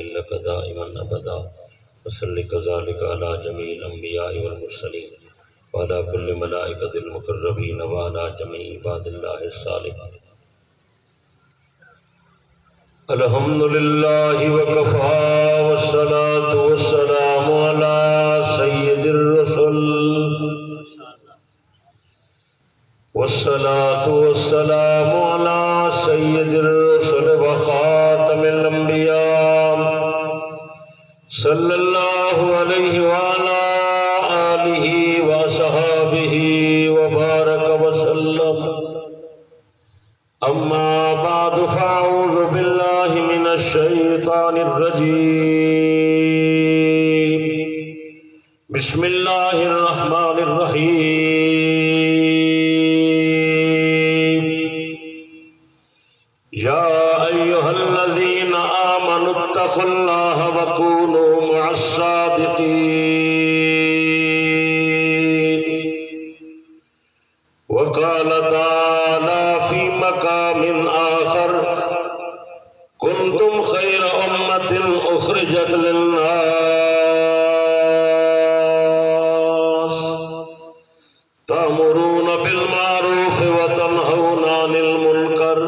لك دائما أبدا وصل كذلك على جميع الأنبياء والمرسلين وعلى كل ملائكة المقربين وعلى جميع عباد الله الصالحين. الحمد لله وكفى والصلاة والسلام على سيد الرسل والصلاة والسلام على سيد الرسل وخاتم الأنبياء صلى الله عليه وعلى آله وصحبه وبارك وسلم. أما بعد فأعوذ بالله من الشيطان الرجيم. بسم الله الرحمن الرحيم. يا أيها الذين آمنوا اتقوا الله وكونوا مع الصادقين. وقال تعالى في مقام آخر كنتم خير أمة أخرجت للناس تأمرون بالمعروف وتنهون عن المنكر.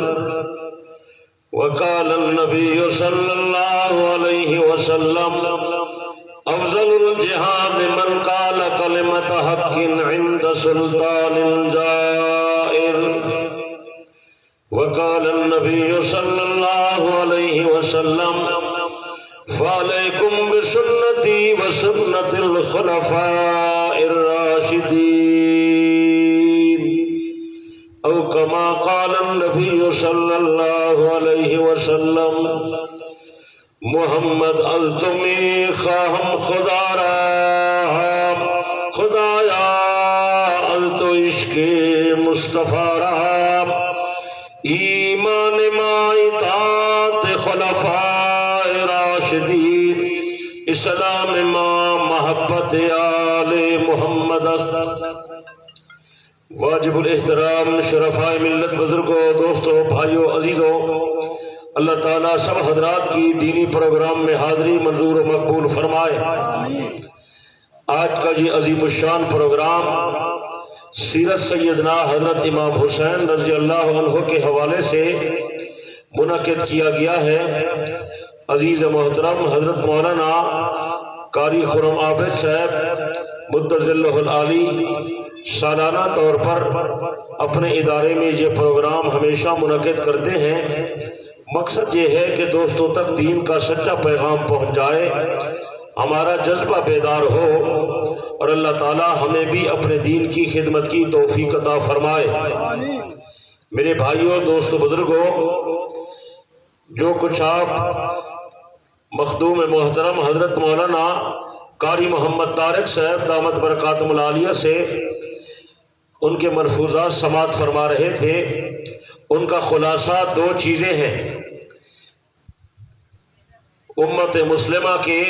وقال النبي صلى الله عليه وسلم أفضل الجهاد من قال كلمة حق عند سلطان جائر. وقال النبي صلى الله عليه وسلم فعليكم بسنتي وسنة الخلفاء الراشدين أو كما قال النبي صلى الله عليه وسلم. محمد التمی خواہم خدا رہا خدایا التو عشق مصطفیٰ رہا ایمان ما اطاعت خلفاء راشدین اسلام ما محبت آل محمد. واجب الاحترام شرفاء ملت بزرگوں دوستوں بھائیوں عزیزوں، اللہ تعالیٰ سب حضرات کی دینی پروگرام میں حاضری منظور و مقبول فرمائے. آج کا یہ عظیم الشان پروگرام سیرت سیدنا حضرت امام حسین رضی اللہ عنہ کے حوالے سے منعقد کیا گیا ہے. عزیز محترم حضرت مولانا قاری خرم عابد صاحب مدظلہ العالی سالانہ طور پر اپنے ادارے میں یہ پروگرام ہمیشہ منعقد کرتے ہیں. مقصد یہ ہے کہ دوستوں تک دین کا سچا پیغام پہنچ جائے، ہمارا جذبہ بیدار ہو اور اللہ تعالی ہمیں بھی اپنے دین کی خدمت کی توفیق عطا فرمائے. میرے بھائیوں دوستوں بزرگوں، جو کچھ آپ مخدوم محترم حضرت مولانا قاری محمد طارق صاحب دامت برکاتہم العالیہ سے ان کے ملفوظات سماعت فرما رہے تھے، ان کا خلاصہ دو چیزیں ہیں. امت مسلمہ کے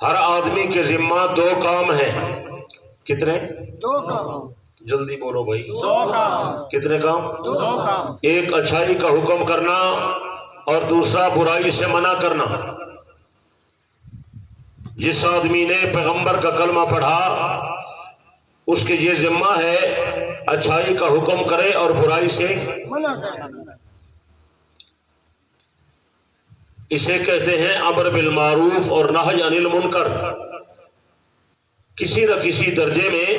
ہر آدمی کے ذمہ دو کام ہیں. کتنے؟ دو کام. جلدی بولو بھائی. دو کام. کتنے کام؟ دو کام. ایک اچھائی کا حکم کرنا اور دوسرا برائی سے منع کرنا. جس آدمی نے پیغمبر کا کلمہ پڑھا اس کے یہ ذمہ ہے اچھائی کا حکم کرے اور برائی سے منع کرے. اسے کہتے ہیں امر بالمعروف اور نہی عن المنکر. کسی نہ کسی درجے میں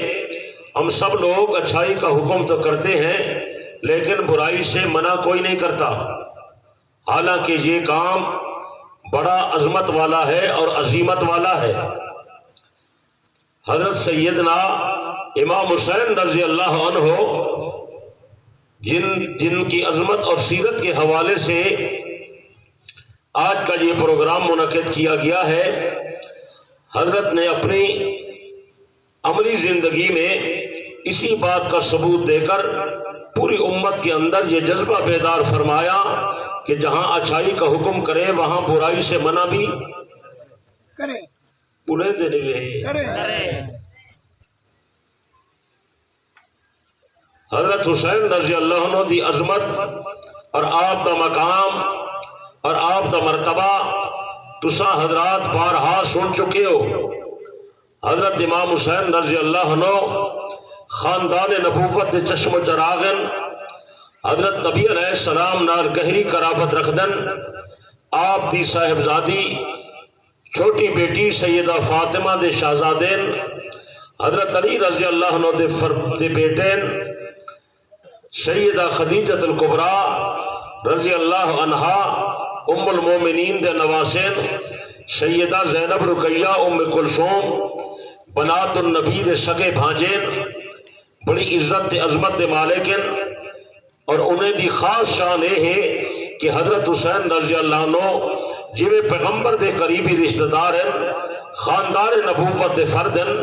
ہم سب لوگ اچھائی کا حکم تو کرتے ہیں لیکن برائی سے منع کوئی نہیں کرتا، حالانکہ یہ کام بڑا عظمت والا ہے اور عظیمت والا ہے. حضرت سیدنا امام حسین رضی اللہ عنہ جن کی عظمت اور سیرت کے حوالے سے آج کا یہ پروگرام منعقد کیا گیا ہے، حضرت نے اپنی عملی زندگی میں اسی بات کا ثبوت دے کر پوری امت کے اندر یہ جذبہ بیدار فرمایا کہ جہاں اچھائی کا حکم کرے وہاں برائی سے منع بھی کرے. بولے دینے رہے. حضرت حسین رضی اللہ عنہ دی عظمت اور آپ دا مقام اور آپ دا مرتبہ تسا حضرات بارہا سن چکے ہو۔ حضرت امام حسین رضی اللہ عنہ خاندان نبوت دے چشم و چراغن، حضرت نبی علیہ السلام نال گہری قرابت رکھدن، آپ دی صاحبزادی چھوٹی بیٹی سیدہ فاطمہ دے شہزادین، حضرت علی رضی اللہ عنہ دے بیٹین، سیدہ خدیجۃ الکبریٰ رضی اللہ عنہا ام المومنین دے نواسین، سیدہ زینب رقیہ ام کلثوم بنات النبی دے سگے بھانجین، بڑی عزت دے عظمت دے مالکن، اور انہیں دی خاص شان یہ ہے کہ حضرت حسین رضی اللہ عنہ جویں پیغمبر دے قریبی رشتہ دار ہیں، خاندان نبوت دے فرد ہیں،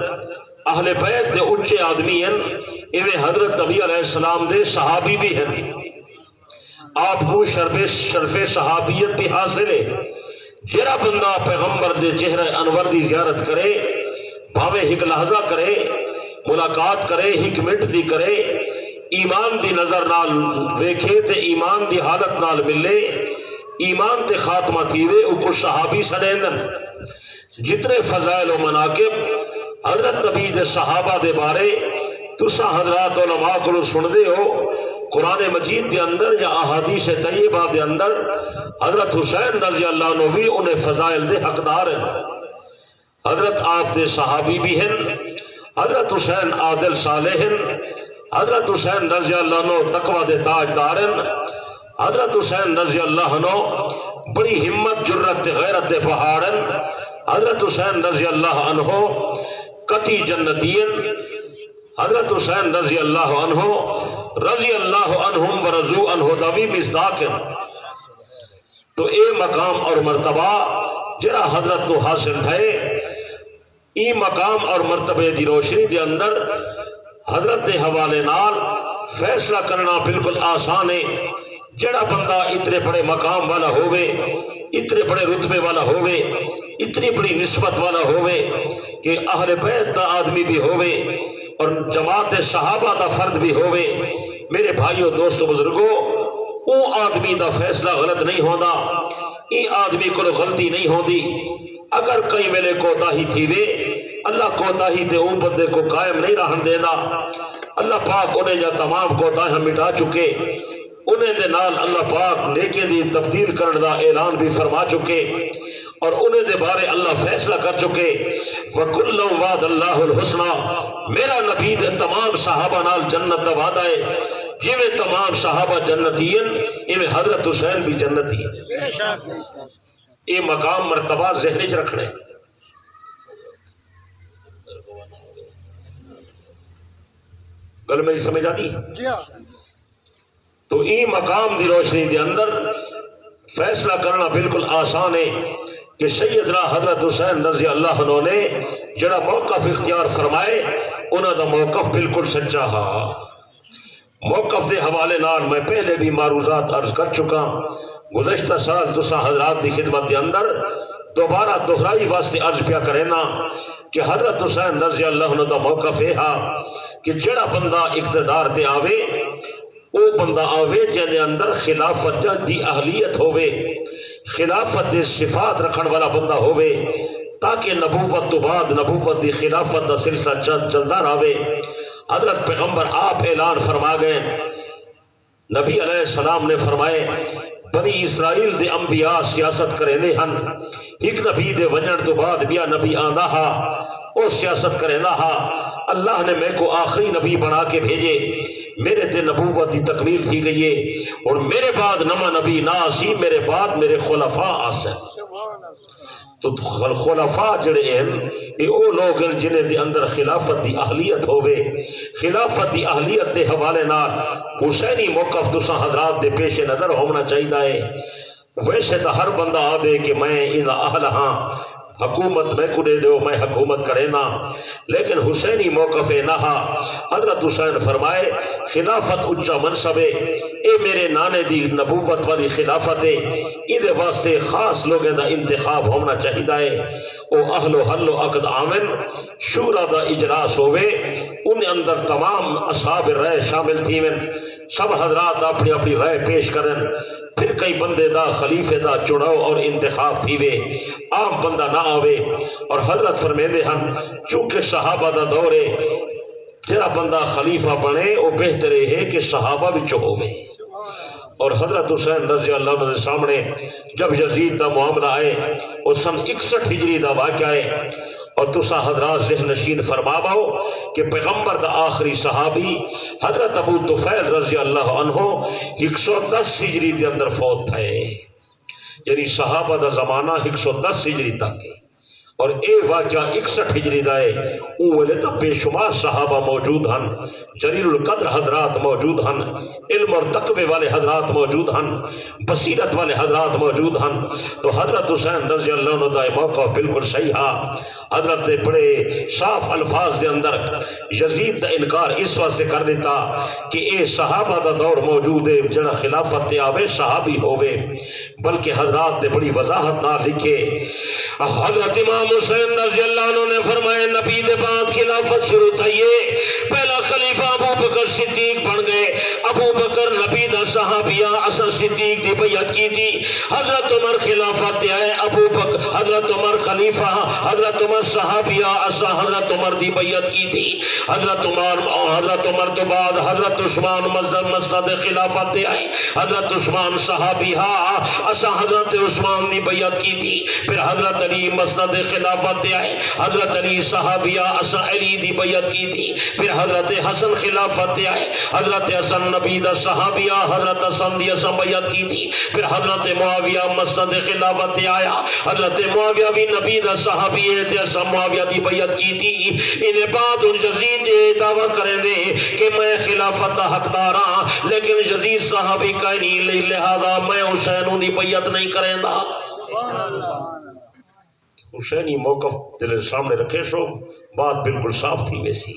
اہل بیت دے اچھے آدمی ہیں، ایویں حضرت نبی علیہ السلام دے صحابی بھی ہیں۔ آپ کو شرف صحابیت بھی حاصل ہے۔ جڑا بندہ پیغمبر دے چہرہ انور دی زیارت کرے، بھاویں ایک لحظہ کرے، ملاقات کرے، ایک منٹ دی کرے، ایمان دی نظر نال ویکھے تے ایمان دی حالت نال ملے، ایمان تے خاتمہ تھیوے، او کچھ صحابی سڑیندن۔ جتنے فضائل و مناقب حضرت نبی دے صحابہ دے بارے تسا حضرات علماء کو سن دے ہو، قرآن مجید دے اندر یا احادیث طیبہ دے اندر حضرت حسین رضی اللہ عنہ بھی انہیں فضائل دے حقدار ہیں۔ حضرت آپ دے صحابی بھی ہیں، حضرت حسین عادل صالح ہیں، حضرت حسین رضی اللہ عنہ تقوی دے تاجدار ہیں، حضرت حسین رضی اللہ عنہ بڑی ہمت جرت غیرت دے پہاڑ ہیں، حضرت حسین رضی اللہ عنہ قطعی جنتین، حضرت حسین رضی اللہ عنہ رضی اللہ عنہم ورضوا عنہ دوی مصداق ہیں۔ تو اے مقام اور مرتبہ جرا حضرت تو حاصل تھے، ای مقام اور مرتبے دی روشنی دے اندر حضرت دے حوالے نال فیصلہ کرنا بالکل آسان ہے۔ جڑا بندہ اتنے بڑے مقام والا ہوئے، اتنے بڑے رتبے والا ہوئے، اتنی بڑی نسبت والا ہوئے کہ اہل بیت دا آدمی بھی ہوئے اور جماعت صحابہ دا فرد بھی ہوئے، میرے بھائیوں دوستوں بزرگوں، او آدمی دا فیصلہ غلط نہیں ہوندا، ای آدمی کو غلطی نہیں ہوندی۔ اگر کئی ویلے کوتاہی تھی وے، اللہ کوتاہی تے اون بندے کو قائم نہیں رہن دینا۔ اللہ پاک انہیں یا تمام کوتاہیاں مٹا چکے، انہیں دے نال اللہ پاک نیکی دی تبدیل کرنے دا اعلان بھی فرما چکے، اور انہیں دے بارے اللہ فیصلہ کر چکے۔ وَكُلًّا وَعَدَ اللَّهُ الْحُسْنَى، میرا نبی دے تمام صحابہ نال جنت دا وعدہ ہے، جویں تمام صحابہ جنتی ہیں، ایویں حضرت حسین بھی جنتی ہیں۔ یہ مقام مرتبہ ذہن وچ رکھنے۔ گل میری سمجھ آتی؟ تو ای مقام دی روشنی دے اندر فیصلہ کرنا بالکل آسان ہے کہ سیدنا حضرت حسین رضی اللہ عنہ نے جڑا موقف اختیار فرمائے، انہاں دا موقف بالکل سچا ہا۔ موقف دے حوالے نال میں پہلے بھی معروضات عرض کر چکا، گزشتہ سال تسا حضرات دی خدمت دے اندر دوبارہ دہرائی واسطے عرض پیا کرینا کہ حضرت حسین رضی اللہ عنہ دا موقف ہے کہ جڑا بندہ اقتدار تے آوے، او بندہ آوے جن اندر خلافت دی اہلیت ہوئے، خلافت دی صفات رکھن والا بندہ ہوئے، تاکہ نبوت تو بعد نبوت دی خلافت دا سلسلہ چلتا رہے۔ حضرت پیغمبر آپ اعلان فرما گئے، نبی علیہ السلام نے فرمائے بنی اسرائیل دے انبیاء سیاست کریندے ہن، ایک نبی دے ونجن تو بعد بیا نبی آندا ہا، او سیاست کریندا ہا، اللہ نے میں کو آخری نبی بنا کے بھیجے، میرے تے نبوت دی تکمیل تھی گئی ہے، اور میرے بعد نما نبی نہ آسی، میرے بعد میرے خلفاء آسن۔ تو خلفاء جڑے ہیں یہ او لوگ ہیں جنہیں دے اندر خلافت دی اہلیت ہوئے۔ خلافت دی اہلیت دے حوالے نال حسینی موقف تساں حضرات دے پیش نظر ہونا چاہیے ہے۔ ویسے تو ہر بندہ آدھے کہ میں ان اہل ہاں، حکومت میں کو دے دو میں حکومت کرے نا، لیکن حسینی موقف نہا حضرت حسین فرمائے خلافت اچا منصب ہے، اے میرے نانے دی نبوت والی خلافت ہے، ادھے واسطے خاص لوگوں دا انتخاب ہونا چاہیے ہے، او اہل و حل و عقد آمن شورا دا اجلاس ہوئے، ان اندر تمام اصحاب رائے شامل تھی من، سب حضرات اپنی اپنی رائے پیش کرن، پھر کئی بندے دا خلیفے دا چڑاؤ اور انتخاب تھی وے، عام بندہ نہ آوے، اور حضرت فرمیندے ہن چونکہ صحابہ دا دورے جرا بندہ خلیفہ بنے وہ بہتر ہے کہ صحابہ بھی ہوئے۔ اور حضرت حسین رضی اللہ عنہ سامنے جب یزید دا معاملہ آئے وہ سن 61 ہجری دا واقعہ ہے، اور تسا حضرات ذہن نشین فرما باؤ کہ پیغمبر دا آخری صحابی حضرت ابو طفیل رضی اللہ عنہ 110 ہجری دے اندر فوت تھے، یعنی صحابہ دا زمانہ 110 ہجری تک ہے، اور اے واقعہ 61 ہجری دا ہے، اولے تو بے شمار صحابہ موجود ہن، جلیل القدر حضرات موجود ہن، علم اور تقوی والے حضرات موجود ہن، بصیرت والے حضرات موجود ہن، تو حضرت حسین رضی اللہ عنہ دا موقع بالکل صحیح ہے۔ حضرت نے بڑے صاف الفاظ دے اندر یزید دا انکار اس واسطے کر دیتا کہ اے صحابہ دا دور موجود ہے جڑا خلافت تے آوے صحابی ہوئے، بلکہ حضرات نے بڑی وضاحت نہ لکھے۔ حضرت امام حسین رضی اللہ عنہ نے فرمائے نبی دے بعد خلافت شروع تھئیے، پہلا خلیفہ ابو بکر صدیق بن گئے، ابو بکر نبی دا صحابیہ اصل صدیق دی بیعت کی تھی، حضرت عمر خلافت تے آئے، ابو بکر حضرت عمر خلیفہ، حضرت عمر صحابیہ اصل حضرت عمر دی بیعت کی تھی، حضرت عمر تو بعد حضرت عثمان مسند خلافت تے آئے، حضرت عثمان صحابیہ اصل حضرت عثمان دی بیعت کی تھی، پھر حضرت علی مسند خلافت تے آئے، حضرت علی صحابیہ اصل علی دی بیعت کی تھی، پھر حضرت حسن خلافت تے آئے، حضرت حسن نبی دا صحابیہ حضرت حسن دی اصل بیعت کی تھی، پھر حضرت معاویہ مسند خلافت تے آیا، حضرت معاویہ بھی نبی دا صحابیہ تے اصل معاویہ دی بیعت کی تھی، انہیں بعد ان یزید دعویٰ کریں دے کہ میں خلافت دا حقدار ہاں، لیکن یزید صحابی کا نہیں، لہذا میں حسین دی بیعت نہیں کریں دا۔ حسینی موقف دل سامنے رکھے سو بات بالکل صاف تھی ویسی۔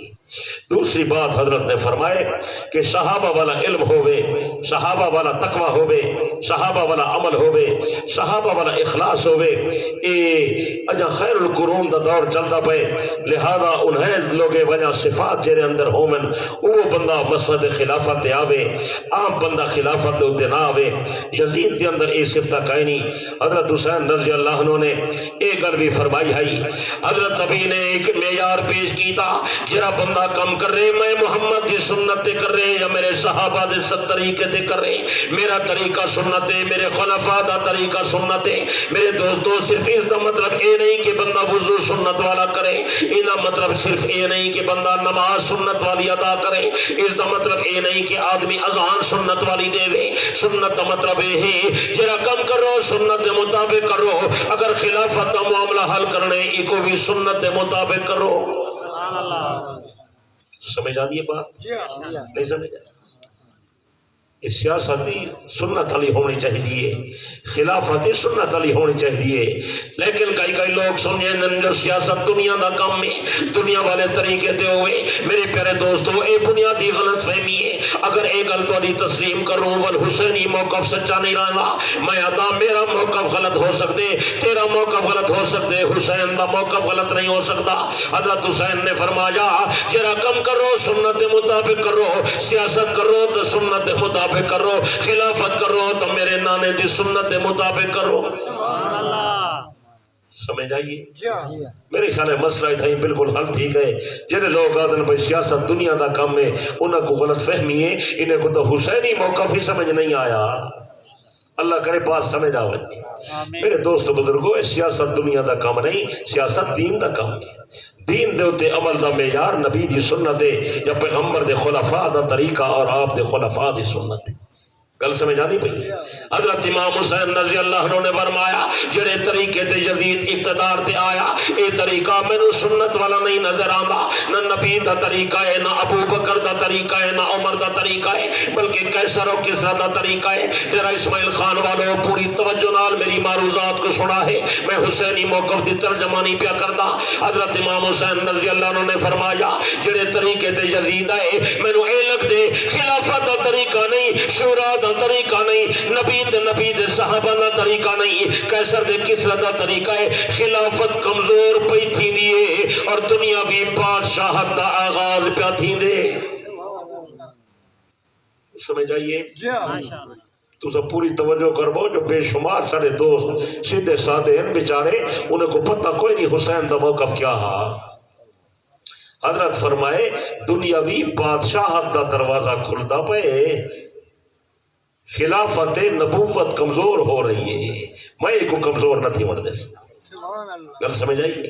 دوسری بات حضرت نے فرمائے کہ صحابہ والا علم ہوئے، صحابہ والا تقوی ہوئے، صحابہ والا عمل ہوئے، صحابہ والا اخلاص ہوئے، اے اجا خیر القرون دا دور چلتا پے، لہذا انہیں لوگے وجہ صفات جیرے اندر ہومن وہ بندہ مسند خلافت آوے، عام بندہ خلافت ہوتے نہ آوے۔ یزید کے اندر اے صفتہ کہیں نہیں۔ حضرت حسین رضی اللہ عنہ نے ایک گل بھی فرمائی ہے، حضرت ابھی نے ایک معیار پیش کیتا جرا بندہ کم کر رہے میں محمد دی سنت تے کر رہے یا میرے صحابہ دے ست طریقے تے کر رہے، میرا طریقہ سنت ہے، میرے خلفاء دا طریقہ سنت ہے۔ میرے دوستو صرف اس دا مطلب اے نہیں کہ بندہ وضو سنت والا کرے، اینا مطلب صرف اے نہیں کہ بندہ نماز سنت والی ادا کرے، اس دا مطلب اے نہیں کہ آدمی اذان سنت والی دے وے۔ سنت دا مطلب اے ہے جرا کم کرو سنت دے مطابق کرو، اگر خلافت دا معاملہ حل کرنے ایکو بھی سنت دے مطابق کرو۔ سمجھ آدھی ہے بات؟ نہیں سمجھ آدھی؟ سیاستی سنت علی ہونی چاہیے، خلافتی سنت علی ہونی چاہیے، لیکن کئی لوگ سمجھیں جو سیاست دنیا دا کام میں دنیا والے طریقے دے ہوئے۔ میرے پیارے دوستو اے بنیادی غلط فہمی ہے۔ اگر ایک گل تو تسلیم کروں والحسینی موقف سچا نہیں رہنا، میں ادا میرا موقف غلط ہو سکتے، تیرا موقف غلط ہو سکتے، حسین دا موقف غلط نہیں ہو سکتا۔ حضرت حسین نے فرمایا جرا کم کرو سنت مطابق کرو، سیاست کرو تو سنت مطابق کرو، خلافت کرو تو میرے نانے دی سنت دے مطابق کرو۔ سمجھ آئیے؟ میرے خیال ہے مسئلہ تھا بالکل حل ٹھیک ہے۔ جنہیں لوگ آدھن بھائی سیاست دنیا دا کام ہے، انہوں کو غلط فہمی ہے، انہیں کو تو حسینی موقف ہی سمجھ نہیں آیا۔ اللہ کرے بات سمجھ آوے۔ میرے دوست بزرگوں سیاست دنیا دا کام نہیں، سیاست دین دا کام ہے۔ دین دے ہوتے عمل دا معیار نبی دی سنت ہے یا پیغمبر دے خلفاء دا طریقہ اور آپ دے خلفاء دی سنت ہے۔ گل سمجھ آ نہیں پئی؟ حضرت امام حسین رضی اللہ عنہ نے فرمایا جڑے طریقے تے یزید اقتدار تے آیا اے طریقہ مینوں سنت والا نہیں نظر آندا، نہ نبی دا طریقہ ہے، نہ ابو بکر دا طریقہ ہے، نہ عمر دا طریقہ ہے، بلکہ قیصر و کسریٰ دا طریقہ ہے۔ ذرا اسماعیل خان والوں پوری توجہ نال میری معروضات کو سنا ہے، میں حسینی موقف دی ترجمانی پیا کردا۔ حضرت امام حسین رضی اللہ عنہ نے فرمایا جڑے طریقے تے یزید آئے مینوں اے لگ دے خلافت دا طریقہ نہیں، شورا دا طریقہ نہیں، نبی دے صحابہ دا طریقہ نہیں، قیصر دے کسریٰ دا طریقہ ہے۔ خلافت کمزور پئی تھیندی ہے اور دنیاوی بادشاہت دا آغاز پیا تھیندے۔ سمجھ آئیے؟ تو سب پوری توجہ کربو، جو بے شمار سارے دوست سیدھے سادے ہیں بیچارے، انہیں کو پتہ کوئی نہیں حسین دا موقف کیا ہا۔ حضرت فرمائے دنیاوی بادشاہت دا دروازہ کھلتا پے، خلافت نبوت کمزور ہو رہی ہے، میں کو کمزور نہ تھی مردے سے۔ گل سمجھ آئی؟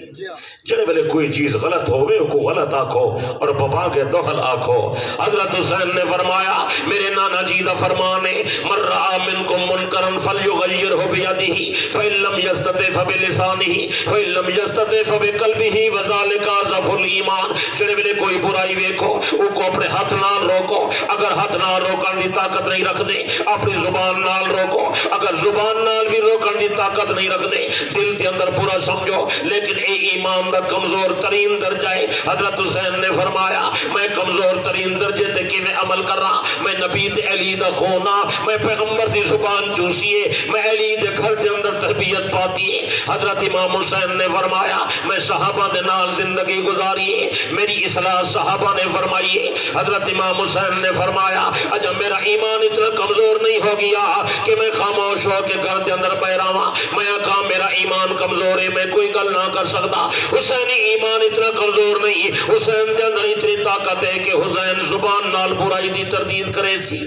جڑے بلے کوئی چیز غلط ہوئے کو غلط آکھو اور بابا کے دخل آکھو۔ حضرت حسین نے فرمایا میرے نانا جی دا فرمان ہے من رأى منکم منکرا فلیغیرہ بیدہ فإن لم یستطع فبلسانہ فإن لم یستطع فبقلبہ وذلک اضعف الایمان۔ جڑے بلے کوئی برائی ویکھو او کو اپنے ہاتھ نال روکو، اگر ہاتھ نال روکن دی طاقت نہیں رکھ دے اپنی زبان نال روکو، اگر زبان نال بھی روکن دی طاقت نہیں رکھ دے دل کے اندر برا سمجھو، لیکن اے ایمان دا کمزور ترین درجہ ہے۔ حضرت حسین نے فرمایا میں کمزور ترین درجے تے کی میں عمل کر رہا، میں نبی تے علی دا خونا، میں پیغمبر دی زبان چوسیے، میں علی دے گھر دے اندر تربیت پاتی ہے۔ حضرت امام حسین نے فرمایا میں صحابہ دے نال زندگی گزاریے، میری اصلاح صحابہ نے فرمائیے۔ حضرت امام حسین نے فرمایا اجا میرا ایمان اتنا کمزور نہیں ہو گیا کہ میں خاموش ہو کے گھر دے اندر پہ رہا، میں کہا میرا ایمان کمزور ہے، میں کوئی گل نہ کر سکتا۔ حسینی ایمان اتنا کمزور نہیں، حسین کے اندر اتنی طاقت ہے کہ حسین زبان نال برائی دی تردید کرے سی۔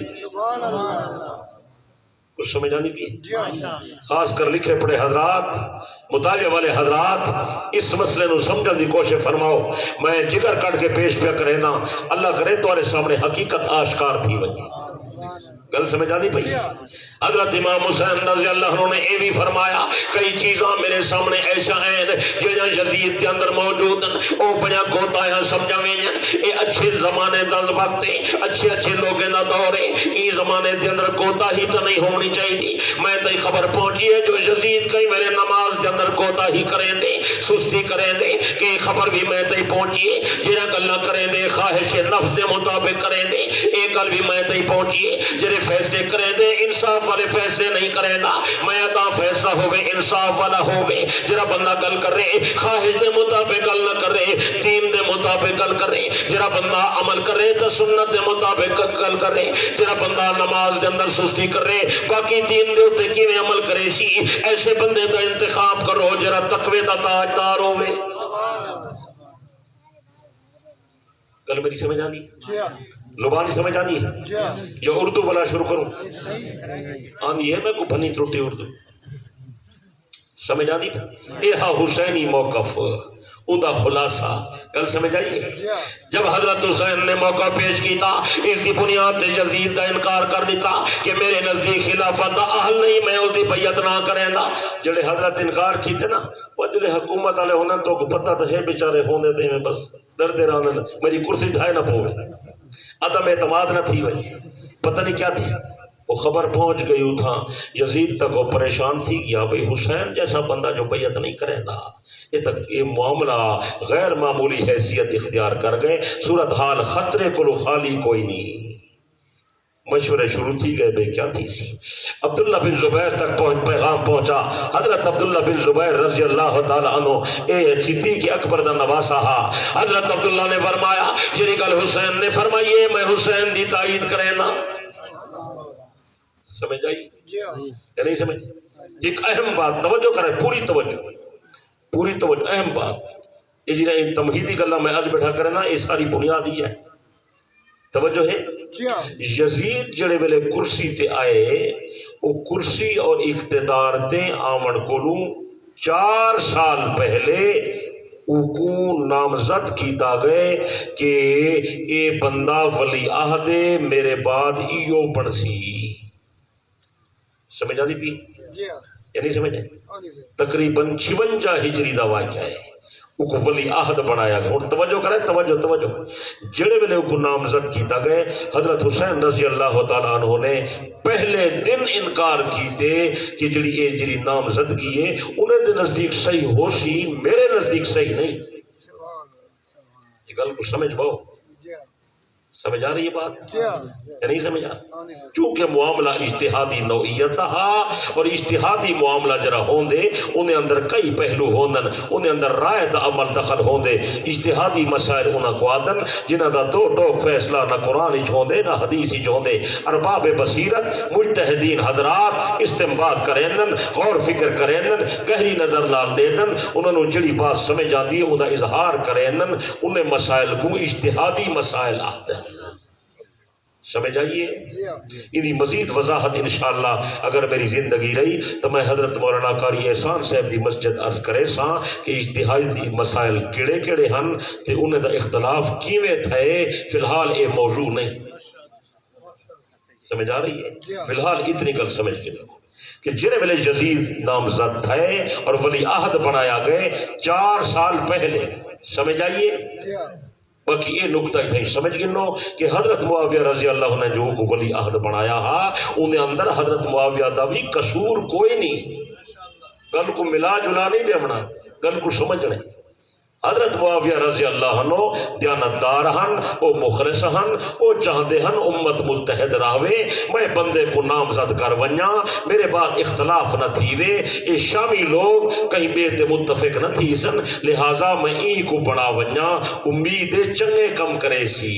کچھ سمجھ آنی بھی؟ خاص کر لکھے پڑے حضرات، مطالعہ والے حضرات اس مسئلے نو سمجھن دی کوشش فرماؤ۔ میں جگر کٹ کے پیش پیا کرے نا، اللہ کرے تمہارے سامنے حقیقت آشکار تھی وہی۔ گل سمجھ آنی پئی؟ حضرت امام حسین رضی اللہ عنہ نے یہ بھی فرمایا کئی چیزاں میرے سامنے ایسا ہیں جہاں یزید کے اندر موجود ہیں او بڑا کوتاہیاں سمجھا ویجن، اے اچھے زمانے دا وقت ہے، اچھے لوگوں دا دور ہے، ای زمانے دے اندر کوتاہی تو نہیں ہونی چاہیے۔ میں تے خبر پہنچی ہے جو یزید کئی میرے نماز دے اندر کوتاہی کریں دے، سستی کریں دے، کہ خبر بھی میں تے پہنچی ہے جنہاں گلاں کریں دے خواہش نفس دے مطابق کریں دے، ایک گل بھی میں تے پہنچی ہے جڑے فیصلے کریں دے انصاف والے فیصلے نہیں کرے گا، میں ادا فیصلہ ہوئے انصاف والا ہوئے، جرا بندہ گل کر رہے خواہش دے مطابق گل نہ کر رہے، دین دے مطابق گل کر رہے، جرا بندہ عمل کر رہے تو سنت دے مطابق گل کر رہے، جرا بندہ نماز دے اندر سستی کر رہے باقی دین دے اوتے کیویں عمل کرے سی، ایسے بندے دا انتخاب کرو جرا تقوی دا تاجدار ہوئے۔ گل میری سمجھ آندی؟ زبانی سمجھ آندی ہے؟ جو اردو والا شروع کروں آندی ہے میں کو بھنی ترٹی اردو سمجھ آندی؟ اے ہا حسینی موقف ان دا خلاصہ گل سمجھ آئیے؟ جب حضرت حسین نے موقع پیش کیتا اس کی بنیاد تے یزید دا انکار کر دیتا کہ میرے نزدیک خلافت دا اہل نہیں، میں اس دی بیعت نہ کریں گا، جڑے حضرت انکار کیتے نا وہ جڑے حکومت والے ہونے تو پتہ تو ہے بیچارے ہوندے تے میں بس ڈردے رہنے میری کرسی ڈھائے نہ پوے، عدم اعتماد نہ تھی بھائی، پتہ نہیں کیا تھی، وہ خبر پہنچ گئی تھا یزید تک وہ پریشان تھی گیا بھئی حسین جیسا بندہ جو بیعت نہیں کرے گا، یہ معاملہ غیر معمولی حیثیت اختیار کر گئے، صورتحال خطرے کو خالی کوئی نہیں، مشورے شروع تھی گئے بھئی کیا تھی سی۔ عبداللہ بن زبیر تک پیغام پہنچا، حضرت عبداللہ بن زبیر رضی اللہ تعالیٰ عنہ اے صدیق اکبر دا نواسا ہا، حضرت عبداللہ نے فرمایا جری گل حسین نے فرمائیے میں حسین دی تائید کرے نا، سمجھ آئی یا نہیں سمجھ؟ ایک اہم بات توجہ کریں، پوری توجہ اہم بات، یہ جنہیں تمہیدی گلہ میں آج بیٹھا کرے نا یہ ساری بنیادی ہے، توجہ ہے۔ یزید جڑے ویلے کرسی تے آئے وہ کرسی اور اقتدار تے آمن کولوں 4 سال پہلے کو نامزد کیتا گئے کہ اے بندہ ولی عہد میرے بعد ایو بنسی، سمجھ آتی پی جی ہاں یا نہیں سمجھ آئی؟ آنی پہ تقریباً 56 ہجری دا واقعہ ہے وہ ولی عہد بنایا گیا. ہوں توجہ کریں، توجہ جڑے ویلے کو نامزد کیتا گئے حضرت حسین رضی اللہ تعالیٰ عنہ نے پہلے دن انکار کیتے کہ جڑی نامزدگی ہے انہیں دے نزدیک صحیح ہو سی، میرے نزدیک صحیح نہیں. یہ گل کو سمجھ پاؤ، جی ہاں سمجھ آ رہی ہے بات جی ہاں یا نہیں سمجھ آ؟ آنی پہ چونکہ معاملہ اجتہادی نوعیت دا اور اجتہادی معاملہ جرا ہوندے انہیں اندر کئی پہلو ہوندن، انہیں اندر رائے دا عمل دخل ہوندے. اجتہادی مسائل انہاں کو آدن جنہ دا دو ٹوک فیصلہ نہ قرآن اچ ہوندے نہ حدیث اچ ہوندے. ارباب بصیرت مجتہدین حضرات استنباط کرینن، غور فکر کرینن، گہری نظر نال دیدن، انہوں نے جڑی بات سمجھ آندی ہے انہا اظہار کرینن. انہیں مسائل کو اجتہادی مسائل آدن. سمجھ آئیے؟ جی ہاں انہی مزید وضاحت انشاءاللہ اگر میری زندگی رہی تو میں حضرت مولانا قاری احسان صاحب دی مسجد عرض کرے ساں کہ اجتہادی مسائل کیڑے کیڑے ہن تے انہیں دا اختلاف کیویں تھے. فی الحال اے موضوع نہیں. سمجھ آ رہی ہے؟ فی الحال اتنی گل سمجھ کے لو کہ جنہیں ویلے یزید نامزد تھے اور ولی عہد بنایا گئے 4 سال پہلے. سمجھ آئیے؟ جی ہاں باقی یہ نکتہ ہی سمجھ گنو کہ حضرت معاویہ رضی اللہ عنہ نے جو کو ولی عہد بنایا ہا انہیں اندر حضرت معاویہ دا بھی قصور کوئی نہیں. گل کو ملا جلا نہیں دیونا، گل کو سمجھنے. حضرت معاویہ رضی اللہ عنہ دیانتدار ہن، او مخلص ہن، او چاہدے ہن امت متحد راوے، میں بندے کو نامزد کر ونیا، میرے بعد اختلاف نہ تھیوے. یہ شامی لوگ کہیں بیت متفق نہ تھی سن، لہٰذا میں ای کو بنا ونیا. امید چنگے کم کرے سی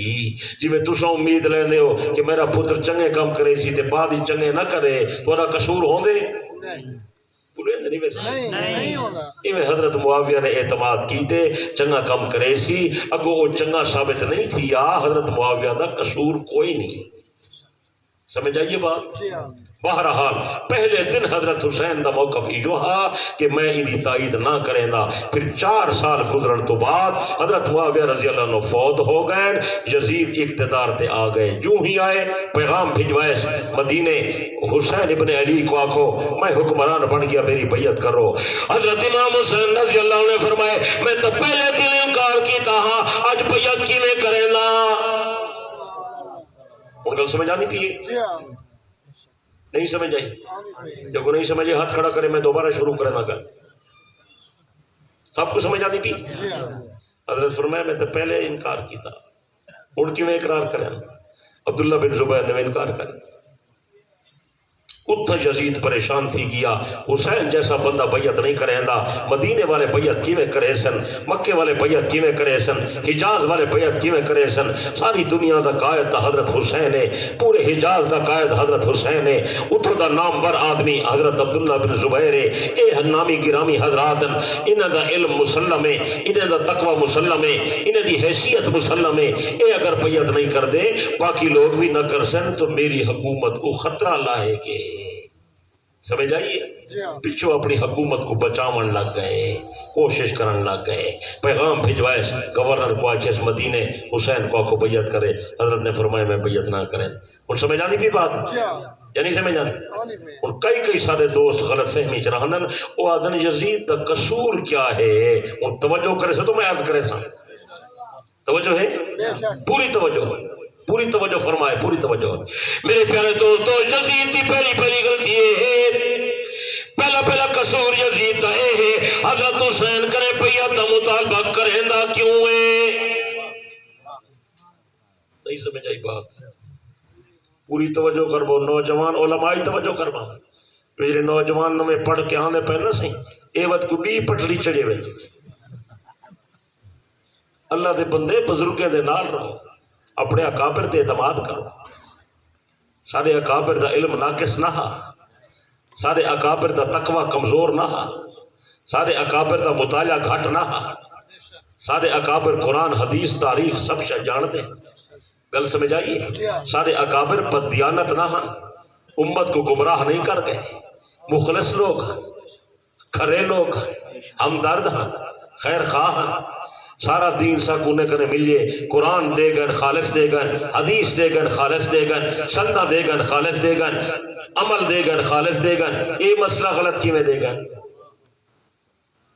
جی میں تسا امید لیندے ہو کہ میرا پتر چنگے کم کرے سی تے بعد ہی چنگے نہ کرے تو قصور ہوندے نہیں نہیں ویسے نہیں ہوگا. ایویں حضرت معاویہ نے اعتماد کیتے چنگا کم کرے سی، اگو وہ چنگا ثابت نہیں تھی یا حضرت معاویہ دا قصور کوئی نہیں. سمجھ آئیے بات؟ جی ہاں بہرحال پہلے دن حضرت حسین دا موقف ایجو ہا کہ میں ادھی تائید نہ کریں دا. پھر 4 سال گزرن تو بعد حضرت معاویہ رضی اللہ عنہ فوت ہو گئے، یزید اقتدار تے آ گئے. جو ہی آئے پیغام بھجوائے مدینے حسین ابن علی کو آکھو میں حکمران بن گیا میری بیعت کرو. حضرت امام حسین رضی اللہ عنہ نے فرمائے میں تو پہلے دن انکار کیتا ہاں، آج بیعت کی میں کریں نا. ان گل سمجھ آنی پیے؟ جی ہاں نہیں سمجھ آئی؟ آنی پہ جب نہیں سمجھے ہاتھ کھڑا کرے میں دوبارہ شروع کرے نہ کر. سب کو سمجھ آتی پی؟ جی ہاں حضرت فرمایا میں تو پہلے انکار کیتا، اڑ کی میں اقرار کریں. عبداللہ بن زبیر نے انکار کر. اتھا یزید پریشان تھی گیا، حسین جیسا بندہ بیعت نہیں کریں دا. مدینے والے بیعت کیویں کرے سن، مکے والے بیعت کیویں کرے سن، حجاز والے بیعت کیویں کرے سن. ساری دنیا دا قائد تا حضرت حسین ہے، پورے حجاز دا قائد حضرت حسین ہے. اتھو دا نامور آدمی حضرت عبداللہ بن زبیر ہے. اے نامی گرامی حضرات انہاں دا علم مسلم ہے، انہاں دا تقوی مسلم ہے، انہاں دی حیثیت مسلم ہے. اے اگر بیعت نہیں کر دے باقی لوگ بھی نہ کر سن تو میری حکومت کو خطرہ لاہے کے. سمجھ آئیے؟ جی ہاں پچھو اپنی حکومت کو بچاون لگ گئے، کوشش کرن لگ گئے. پیغام بھجوائے گورنر کو آکے مدینے حسین کو آکو بیعت کرے. حضرت نے فرمایا میں بیعت نہ کریں. ان سمجھ آنی بھی بات جی ہاں یا نہیں سمجھ آنی؟ آنی پہ ان کئی سارے دوست غلط فہمی چ رہندن او آدن یزید دا قصور کیا ہے. ان توجہ کرے سے تو میں عرض کرے سا توجہ ہے، بے شک پوری توجہ فرمائے، پوری توجہ. میرے پیارے دوستو یزید دی پہلی غلطی ہے، پہلا قصور یزید دا ہے حضرت حسین کرے بیعت دا مطالبہ کریں دا کیوں ہے. نہیں سمجھ آئی بات؟ پوری توجہ کربو نوجوان علمائی توجہ کربو. میرے نوجوان میں پڑھ کے آنے پہ نہ سی اے وقت کو بھی پٹڑی چڑھے ہوئے. اللہ دے بندے بزرگیں دے نال رہو، اپنے اکابر تے اعتماد کرو. سارے اکابر دا علم ناقص نہ ہا، سارے اکابر دا تقوی کمزور نہ ہا، سارے اکابر دا مطالعہ گھٹ نہ ہا، سارے اکابر قرآن حدیث تاریخ سب شاہ جان دے. گل سمجھ آئیے؟ سارے اکابر بددیانت نہ ہن، امت کو گمراہ نہیں کر گئے، مخلص لوگ کھرے لوگ ہمدرد ہیں، خیر خواہ ہیں. سارا دین سا کونے کنے ملیے قرآن دے گن خالص دے گن حدیث دے گن خالص دے گن سنہ دے گن خالص دے گن عمل دے گن خالص دے گن یہ مسئلہ غلط کی میں دے گن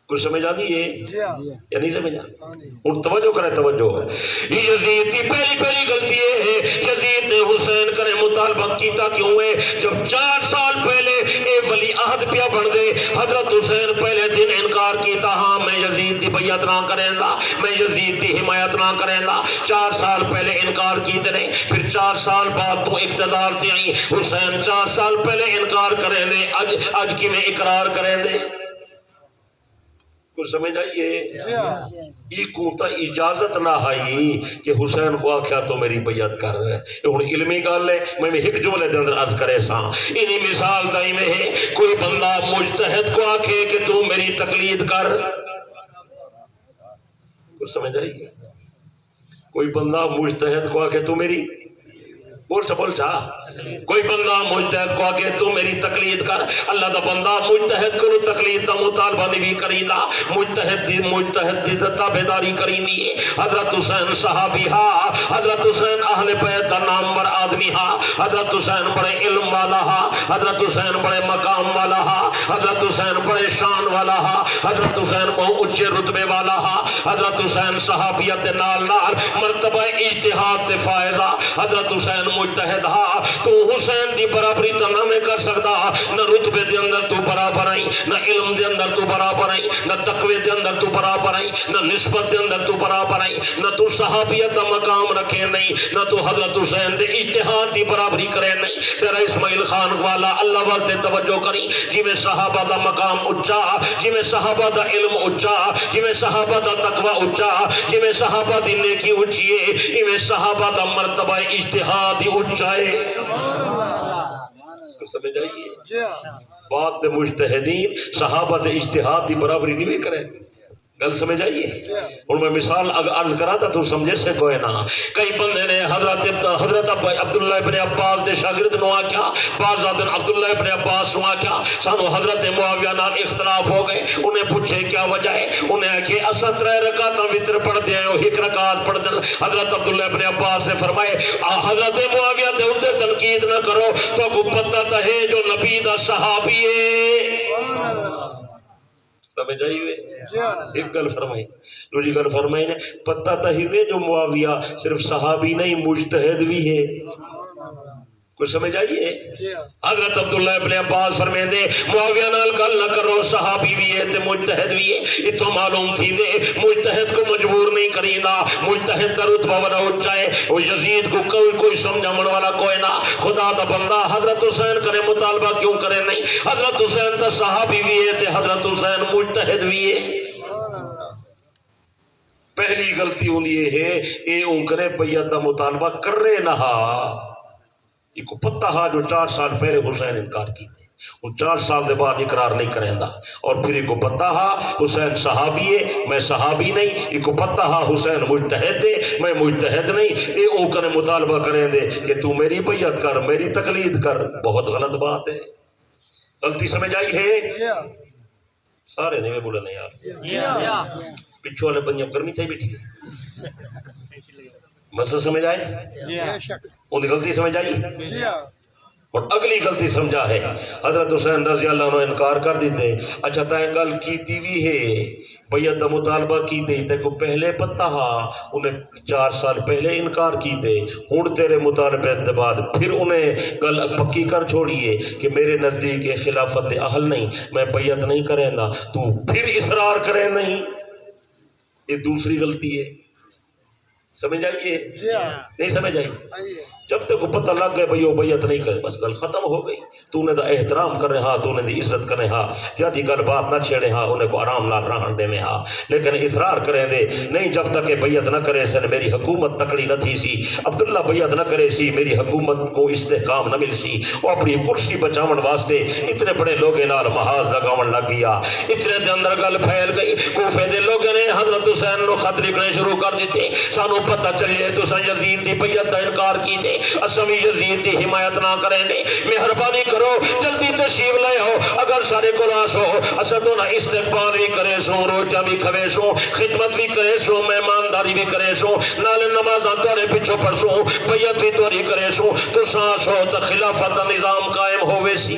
کچھ سمجھ آتی ہے یا نہیں سمجھ آتی ان توجہ کرے توجہ یزید کی پہلی غلطی ہے یزید نے حسین کرے مطالبہ کیتا کیوں ہے جب 4 سال پہلے اے ولی عہد پیا بن دے حضرت حسین پہلے دن انکار کیتا ہاں میں یزید دی بیعت نہ کریں گا میں یزید دی حمایت نہ کریں گا 4 سال پہلے انکار کیتے نہیں پھر 4 سال بعد تو اقتدار تے آئی حسین 4 سال پہلے انکار کریں دے اج کی میں اقرار کریں دے کچھ سمجھ آئیے یہ کوتا اجازت نہ آئی کہ حسین کو آکھیا تو میری بیعت کر رہے ہیں علمی گال ہے میں ایک جملے دے اندر عرض کرے ساں انہی مثال تائی میں ہے کوئی بندہ مجتہد کو آکھے کہ تو میری تقلید کر کچھ سمجھ آئیے کوئی بندہ مجتہد کو آکھے تو میری بول چا کوئی بندہ مجتہد کو آگے تو میری تقلید کر اللہ دا بندہ مجتہد کو تقلید دا مطالبہ نہیں کرینا مجتہد دی تابعداری کرینی ہے حضرت حسین صحابی ہا حضرت حسین اہل بیت دا نامور آدمی ہا حضرت حسین بڑے علم والا ہا حضرت حسین بڑے مقام والا ہا حضرت حسین بڑے شان والا ہا حضرت حسین بہت اچھے رتبے والا ہا حضرت حسین صحابیت نال مرتبہ اجتہاد تے فائزہ حضرت حسین مجتہد ہا تو حسین دی برابری تو نہ میں کر سکتا نہ رتبے دے اندر تو برابر آئی نہ علم دے اندر تو برابر آئی نہ تقوی دے اندر تو برابر آئی نہ نسبت دے اندر تو برابر آئی نہ تو صحابیت دا مقام رکھے نہیں نہ تو حضرت حسین دے اجتہاد دی برابری کرے نہیں تیرا اسماعیل خان والا اللہ والتے توجہ کری جی میں صحابہ دا مقام اچھا جی میں صحابہ دا علم اچھا جی میں صحابہ دا تقوی اچھا جی میں صحابہ دی نیکی اچھیے جی میں صحابہ دا مرتبہ اجتہاد دی اچھائے سمجھ آئیے بعد دے مجتہدین صحابہ دے اجتہاد دی برابری نہیں کریں گل سمجھ آئیے اور میں مثال عرض کرا تھا تو سمجھے سے کوئی نہ کئی بندے نے حضرت عبداللہ ابن عباس دے شاگرد نو آکیا بعض آدن عبداللہ ابن عباس نو آکیا سانو حضرت معاویہ نال اختلاف ہو گئے انہیں پوچھے کیا وجہ ہے انہیں کہ اسا 3 رکعتاں وتر پڑھ دے ہیں ایک رکعت پڑھ دیں حضرت عبداللہ ابن عباس نے فرمائے حضرت معاویہ دے اوتے تنقید نہ کرو تو کو پتہ تے ہے جو نبی دا صحابی ہے سمجھ آئی ہوئے ایک گل فرمائی دوسری گل فرمائی نے پتہ تہ ہوئے جو معاویہ صرف صحابی نہیں مجتہد بھی ہے کوئی سمجھ آئیے حضرت عبداللہ ابن عباس فرمائے دے معاویہ نال گل نہ کرو صحابی بھی ہے تے مجتہد بھی ہے اتو معلوم تھی دے مجتہد کو مجبور نہیں کرینا مجتہد دا رتبہ بڑا اونچا ہے وہ یزید کو کوئی سمجھامن والا کوئی نہ خدا دا بندہ حضرت حسین کرے مطالبہ کیوں کرے نہیں حضرت حسین دا صحابی بھی ہے تے حضرت حسین مجتہد بھی ہے پہلی غلطی ہوندی ہے اے اون کرے بیعت دا مطالبہ کرے نہ ایک کو پتہ ہا جو 4 سال پہلے حسین انکار کی تھے ان 4 سال دے بعد اقرار نہیں کریں دا اور پھر ایک کو پتہ ہا حسین صحابی ہے میں صحابی نہیں ایک کو پتہ ہا حسین مجتہد ہے میں مجتہد نہیں اے اون کرے مطالبہ کریں دے کہ تو میری بیعت کر میری تقلید کر بہت غلط بات ہے غلطی سمجھ آئی ہے سارے نہیں بولے نہیں یار پچھو والے بندیاں گرمی تھے بیٹھی مسئلہ سمجھ آئے ان غلطی سمجھ آئی اور اگلی غلطی سمجھا ہے حضرت حسین رضی اللہ عنہ انکار کر دیتے اچھا تائیں گل کیتی بھی ہے بیعت دا مطالبہ کیتے تے کو پہلے پتہ ہا انہیں 4 سال پہلے انکار کیتے ہون تیرے مطالبے کے بعد پھر انہیں گل پکی کر چھوڑیے کہ میرے نزدیک خلافت اہل نہیں میں بیعت نہیں کریں گا تو پھر اصرار کریں نہیں یہ دوسری غلطی ہے سمجھ آئیے نہیں سمجھ آئی جب تک پتہ لگ گئے بھئی وہ بیعت نہیں کرے بس گل ختم ہو گئی تو نے دا احترام کرنے ہاں تو نے دی عزت کرنے ہاں جاتی گل بات نہ چھیڑے ہاں انہیں کو آرام نال رہن دے میں ہاں لیکن اصرار کریں دے نہیں جب تک کہ بیعت نہ کرے سن میری حکومت تکڑی نہ تھی سی عبداللہ بیعت نہ کرے سی میری حکومت کو استحکام نہ مل سی وہ اپنی کرسی بچاون واسطے اتنے بڑے لوگے نال محاذ لگاون لگ گیا اتنے دے اندر گل پھیل گئی کوفے دے لوگے نے حضرت حسین نو خط لکھنے شروع کر دیتے سانو پتہ چلے تو یزید دی بیعت دا انکار کیتے اساں بھی یزید دی حمایت نہ کریں گے، مہربانی کرو جلدی تشریف لے آؤ، اگر سارے کو آسو اساں تو نہ استقبال بھی کرے سو، روٹا بھی کھوے سو، خدمت بھی کرے سو، مہمانداری بھی کرے سو، نال نمازاں تواڈے پیچھے پڑھسوں، بیعت بھی توری کرے سو، تو سو تو خلافت دا نظام قائم ہووے سی۔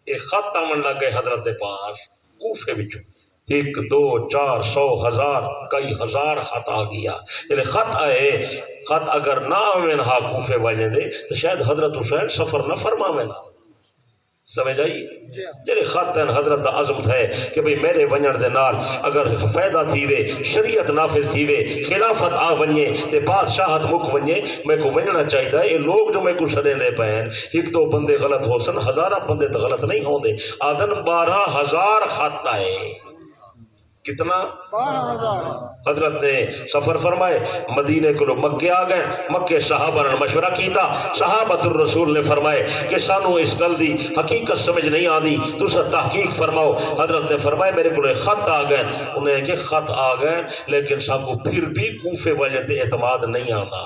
ایک خط آمن لگ گئے حضرت دے پاس کوفے وچوں، 1 2 4 100 1000 کئی ہزار خط آ گیا۔ جلے خط آئے، خط اگر نہ آویں ہا کوفے والے دے تو شاید حضرت حسین سفر نہ فرماویں، سمجھ آئی؟ جلے خط ہیں حضرت دا عظم ہے کہ بھئی میرے ونجن دے نال اگر فائدہ تھیوے، شریعت نافذ تھیوے، خلافت آ ونجے تے بادشاہت مک ونجے، میں کو ونجنا چاہیے دا۔ یہ لوگ جو میں کو سڑے دے پہن، 1 2 بندے غلط ہو سن، 1000 بندے تو غلط نہیں ہوں دے۔ آدن 12000 خط آئے، کتنا؟ 12,000۔ حضرت نے سفر فرمائے، مدینے کو لوگ مکے آ گئے، مکے صحابہ نے مشورہ کیتا، صحابۃ الرسول نے فرمائے کہ سانو اس گل دی حقیقت سمجھ نہیں آنی، تسا تحقیق فرماؤ۔ حضرت نے فرمائے میرے کو خط آ گئے، انہیں کہ خط آ گئے لیکن سانکو پھر بھی کوفے والے تے اعتماد نہیں آنا،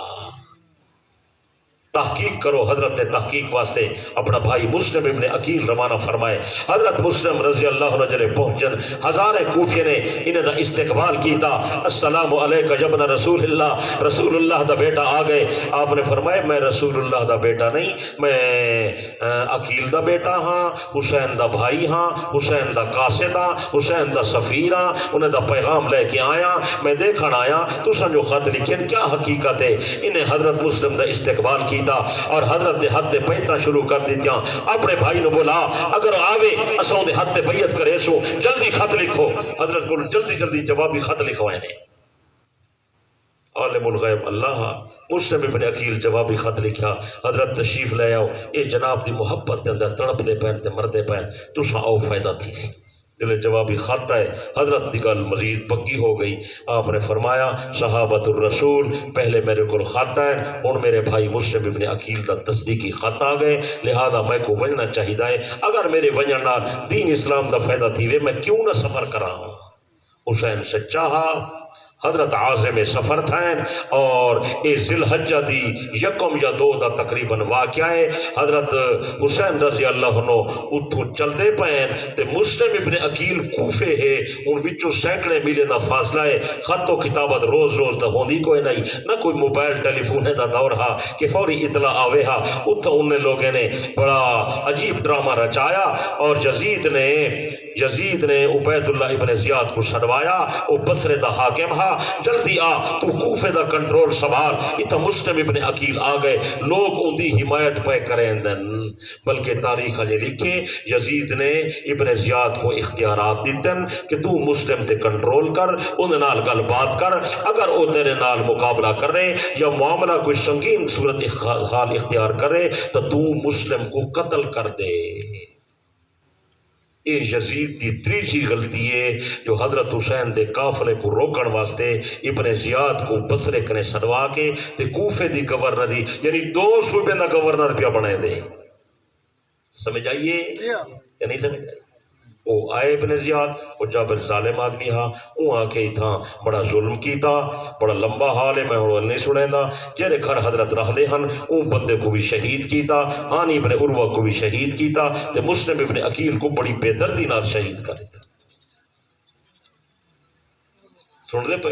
تحقیق کرو۔ حضرت نے تحقیق واسطے اپنا بھائی مسلم ابن عقیل روانہ فرمائے۔ حضرت مسلم رضی اللہ عنہ جلے پہنچن، ہزارے کوفے نے انہیں دا استقبال کیتا، السلام علیکہ ابن رسول اللہ، رسول اللہ دا بیٹا آ گئے۔ آپ نے فرمایا میں رسول اللہ دا بیٹا نہیں، میں عقیل دا بیٹا ہاں، حسین دا بھائی ہاں، حسین دا قاصد ہاں، حسین دا سفیر ہاں، انہیں دا پیغام لے کے آیا، میں دیکھن آیا تو جو خط لکھیں کیا حقیقت ہے۔ انہیں حضرت مسلم دا استقبال کیتا اور حضرت دے ہاتھ بیعتاں شروع کر دیتیاں۔ اپنے بھائی نو بولا اگر آوے اساں دے ہاتھ بیعت کرے سو، جلدی خط لکھو۔ حضرت کو جلدی جوابی خط لکھوائے نے۔ عالم الغیب اللہ مسلم ابن عقیل جوابی خط لکھا، حضرت تشریف لے آؤ، اے جناب دی محبت دے اندر تڑپ دے پین تے مردے پین، تساں آؤ فائدہ تھی سی۔ دل جوابی خط ہے، حضرت دی گل مزید پکی ہو گئی۔ آپ نے فرمایا صحابۃ الرسول پہلے میرے کو خط ہیں، ہن میرے بھائی مسلم ابن عقیل دا تصدیقی خط آ گئے، لہذا میں کو ونجنا چاہیے، اگر میرے ونجن نال دین اسلام دا فائدہ تھیوے میں کیوں نہ سفر کراں۔ حسین سچا ہا، حضرت عازم سفر تھیں اور اے ذی الحجہ دی 1 یا 2 دا تقریباً واقعہ ہے۔ حضرت حسین رضی اللہ عنہ اتھوں چلدے پین تے مسلم ابن عقیل کوفے ہے، ان وچوں سینکڑے میلے دا فاصلہ ہے، خط و کتابت روز دا ہوندی کوئی نہیں، نہ کوئی موبائل ٹیلی فون دا دور ہا کہ فوری اطلاع آوے ہا۔ اتھوں انہیں لوگوں نے بڑا عجیب ڈرامہ رچایا اور یزید نے عبید اللہ ابن زیاد کو سڑوایا، وہ بصرے دا حاکم ہا، جلدی آ تو کوفے دا کنٹرول سنبھال۔ اتنا مسلم ابن عقیل آ گئے، لوگ ان دی حمایت پہ کریں دن، بلکہ تاریخ نے لکھے یزید نے ابن زیاد کو اختیارات دیتن کہ تو مسلم تے کنٹرول کر، ان نال گل بات کر، اگر وہ تیرے نال مقابلہ کر رہے یا معاملہ کوئی سنگین صورت حال اختیار کرے تو تو مسلم کو قتل کر دے۔ یہ یزید دی تیسری غلطی ہے جو حضرت حسین دے قافلے کو روکن واسطے ابن زیاد کو بصرے کنے سڑوا کے تے کوفے دی گورنری یعنی 2 صوبے دا گورنر پیا بنے دے۔ سمجھ آئیے یا نہیں سمجھ آئی؟ وہ آئے ابن زیاد، وہ جابر ظالم آدمی ہاں، وہ آ کے تھا بڑا ظلم کیتا، بڑا لمبا حال ہے میں ہوں نہیں سنے دا، جیرے گھر حضرت رہ دے ہن اون بندے کو بھی شہید کیتا، ہانی ابن عروہ کو بھی شہید کیتا، تے مسلم ابن عقیل کو بڑی بے دردی نال شہید کر دیتا۔ سن دے پہ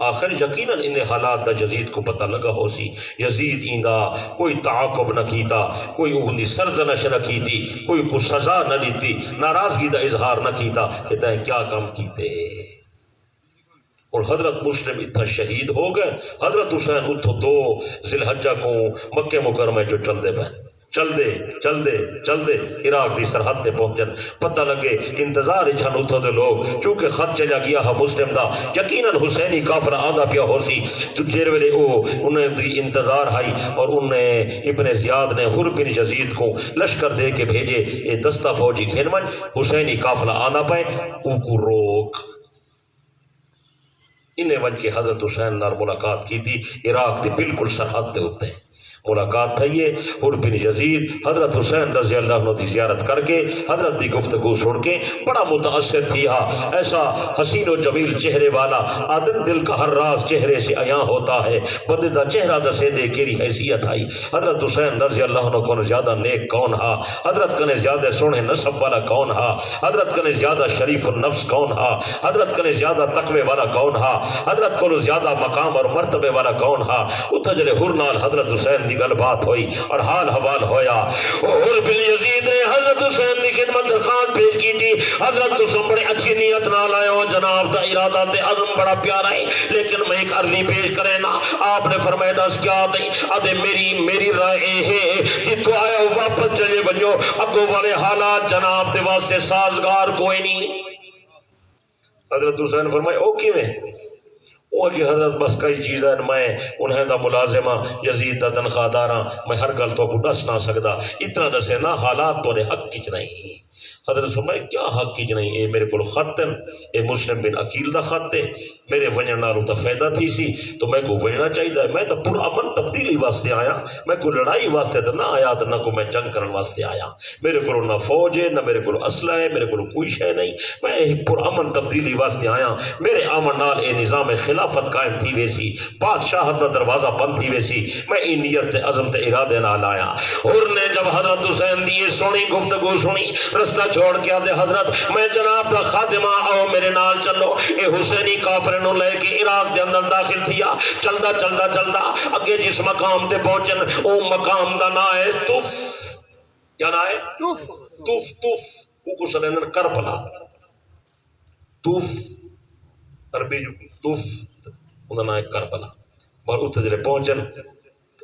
آخر یقیناً انہیں حالات دا یزید کو پتہ لگا ہو سی، یزید ایندا کوئی تعاقب نہ کیتا، کوئی اگنی سرزنش نہ کیتی، کوئی کو سزا نہ دیتی، ناراضگی دا اظہار نہ کیتا کہ تائیں کیا کام کیتے۔ اور حضرت مسلم اتنا شہید ہو گئے، حضرت حسین اتھو 2 ذی الحجہ کو مکہ مکرمہ جو چل دے پہ چل دے عراق دی سرحد تے پہنچن، پتہ لگے انتظار اچھن اتھو دے لوگ، چونکہ خط چلا گیا ہے مسلم دا، یقیناً حسینی کافر آدھا پیا ہو سی، تو جیر ویلے انہیں دی انتظار آئی اور انہیں ابن زیاد نے حر بن یزید کو لشکر دے کے بھیجے، اے دستہ فوجی گھنمن حسینی کافلہ آنا پائے، ان کو روک۔ انہیں ون کے حضرت حسین نار ملاقات کی تھی عراق دی بالکل سرحد تے ہوتے ہیں، ملاقات تھئی ہے اور بن یزید حضرت حسین رضی اللہ عنہ دی زیارت کر کے حضرت دی گفتگو سن کے بڑا متاثر تھیا. ایسا حسین و جمیل چہرے والا آدم دل کا ہر راز چہرے سے عیاں ہوتا ہے. بندے دا چہرہ دسے دے کیری حیثیت آئی. حضرت حسین رضی اللہ عنہ کو زیادہ نیک کون ہا, حضرت کنے زیادہ سونے نسب والا کون ہا, حضرت کنے زیادہ شریف النفس کون ہا, حضرت کنے زیادہ تقوی والا کون ہا, حضرت کو زیادہ مقام اور مرتبے والا کون ہا. اتھا جلے ہر نال حضرت حسین دی گل بات ہوئی اور حال حوال ہویا. اور بن یزید نے حضرت حسین دی خدمت درخواست پیش کی تھی. حضرت تسم بڑے اچھی نیت نال آئے ہو, جناب دا ارادہ تے عزم بڑا پیارا ہے, لیکن میں ایک عرضی پیش کرے نا. آپ نے فرمایا دس کیا دیں ادے میری رائے ہے کہ تو آیا واپس چلے بنو, اگو والے حالات جناب دے واسطے سازگار کوئی نہیں. حضرت حسین فرمائے او کی میں وہ کہ حضرت بس کئی چیزیں میں انہیں دا ملازمہ یزید دا تنخواہ داراں, میں ہر گل تو کو دس نہ سکدا, اتنا دسے نا حالات تو حق کچ نہیں. حضرت فرمائے کیا حق کچ نہیں, اے میرے کو خط ہے, اے مسلم بن عقیل دا خط ہے, میرے ونجن نالوں تا فائدہ تھی سی تو میں کو ونجنا چاہیے. میں تو پر امن تبدیلی واسطے آیا, میں کو لڑائی واسطے تو نہ آیا, تو نہ کو میں جنگ کرن واسطے آیا. میرے کو نہ فوج ہے نہ میرے کو اسلحہ ہے, میرے کو کوئی شے نہیں, میں ایک پر امن تبدیلی واسطے آیا. میرے امن نال اے نظام خلافت قائم تھی ویسی, بادشاہت دا دروازہ بند تھی ویسی, میں ای نیت تے عزم تے ارادے نال آیا. اور نے جب حضرت حسین دی سونی گفتگو سنی, رستہ چھوڑ کے آدھے حضرت میں جناب دا خادمہ, آؤ میرے نال چلو. اے حسینی کافر نو لے کے عراق دے اندر داخل تھیا. چلدا چلدا چلدا اگے جس مقام تے پہنچن او مقام دا نا ہے طف. کیا نا ہے؟ طف. او کو سنن کربلا. طف عربی طف اوندا نا ہے کربلا. اور اتھے جڑے پہنچن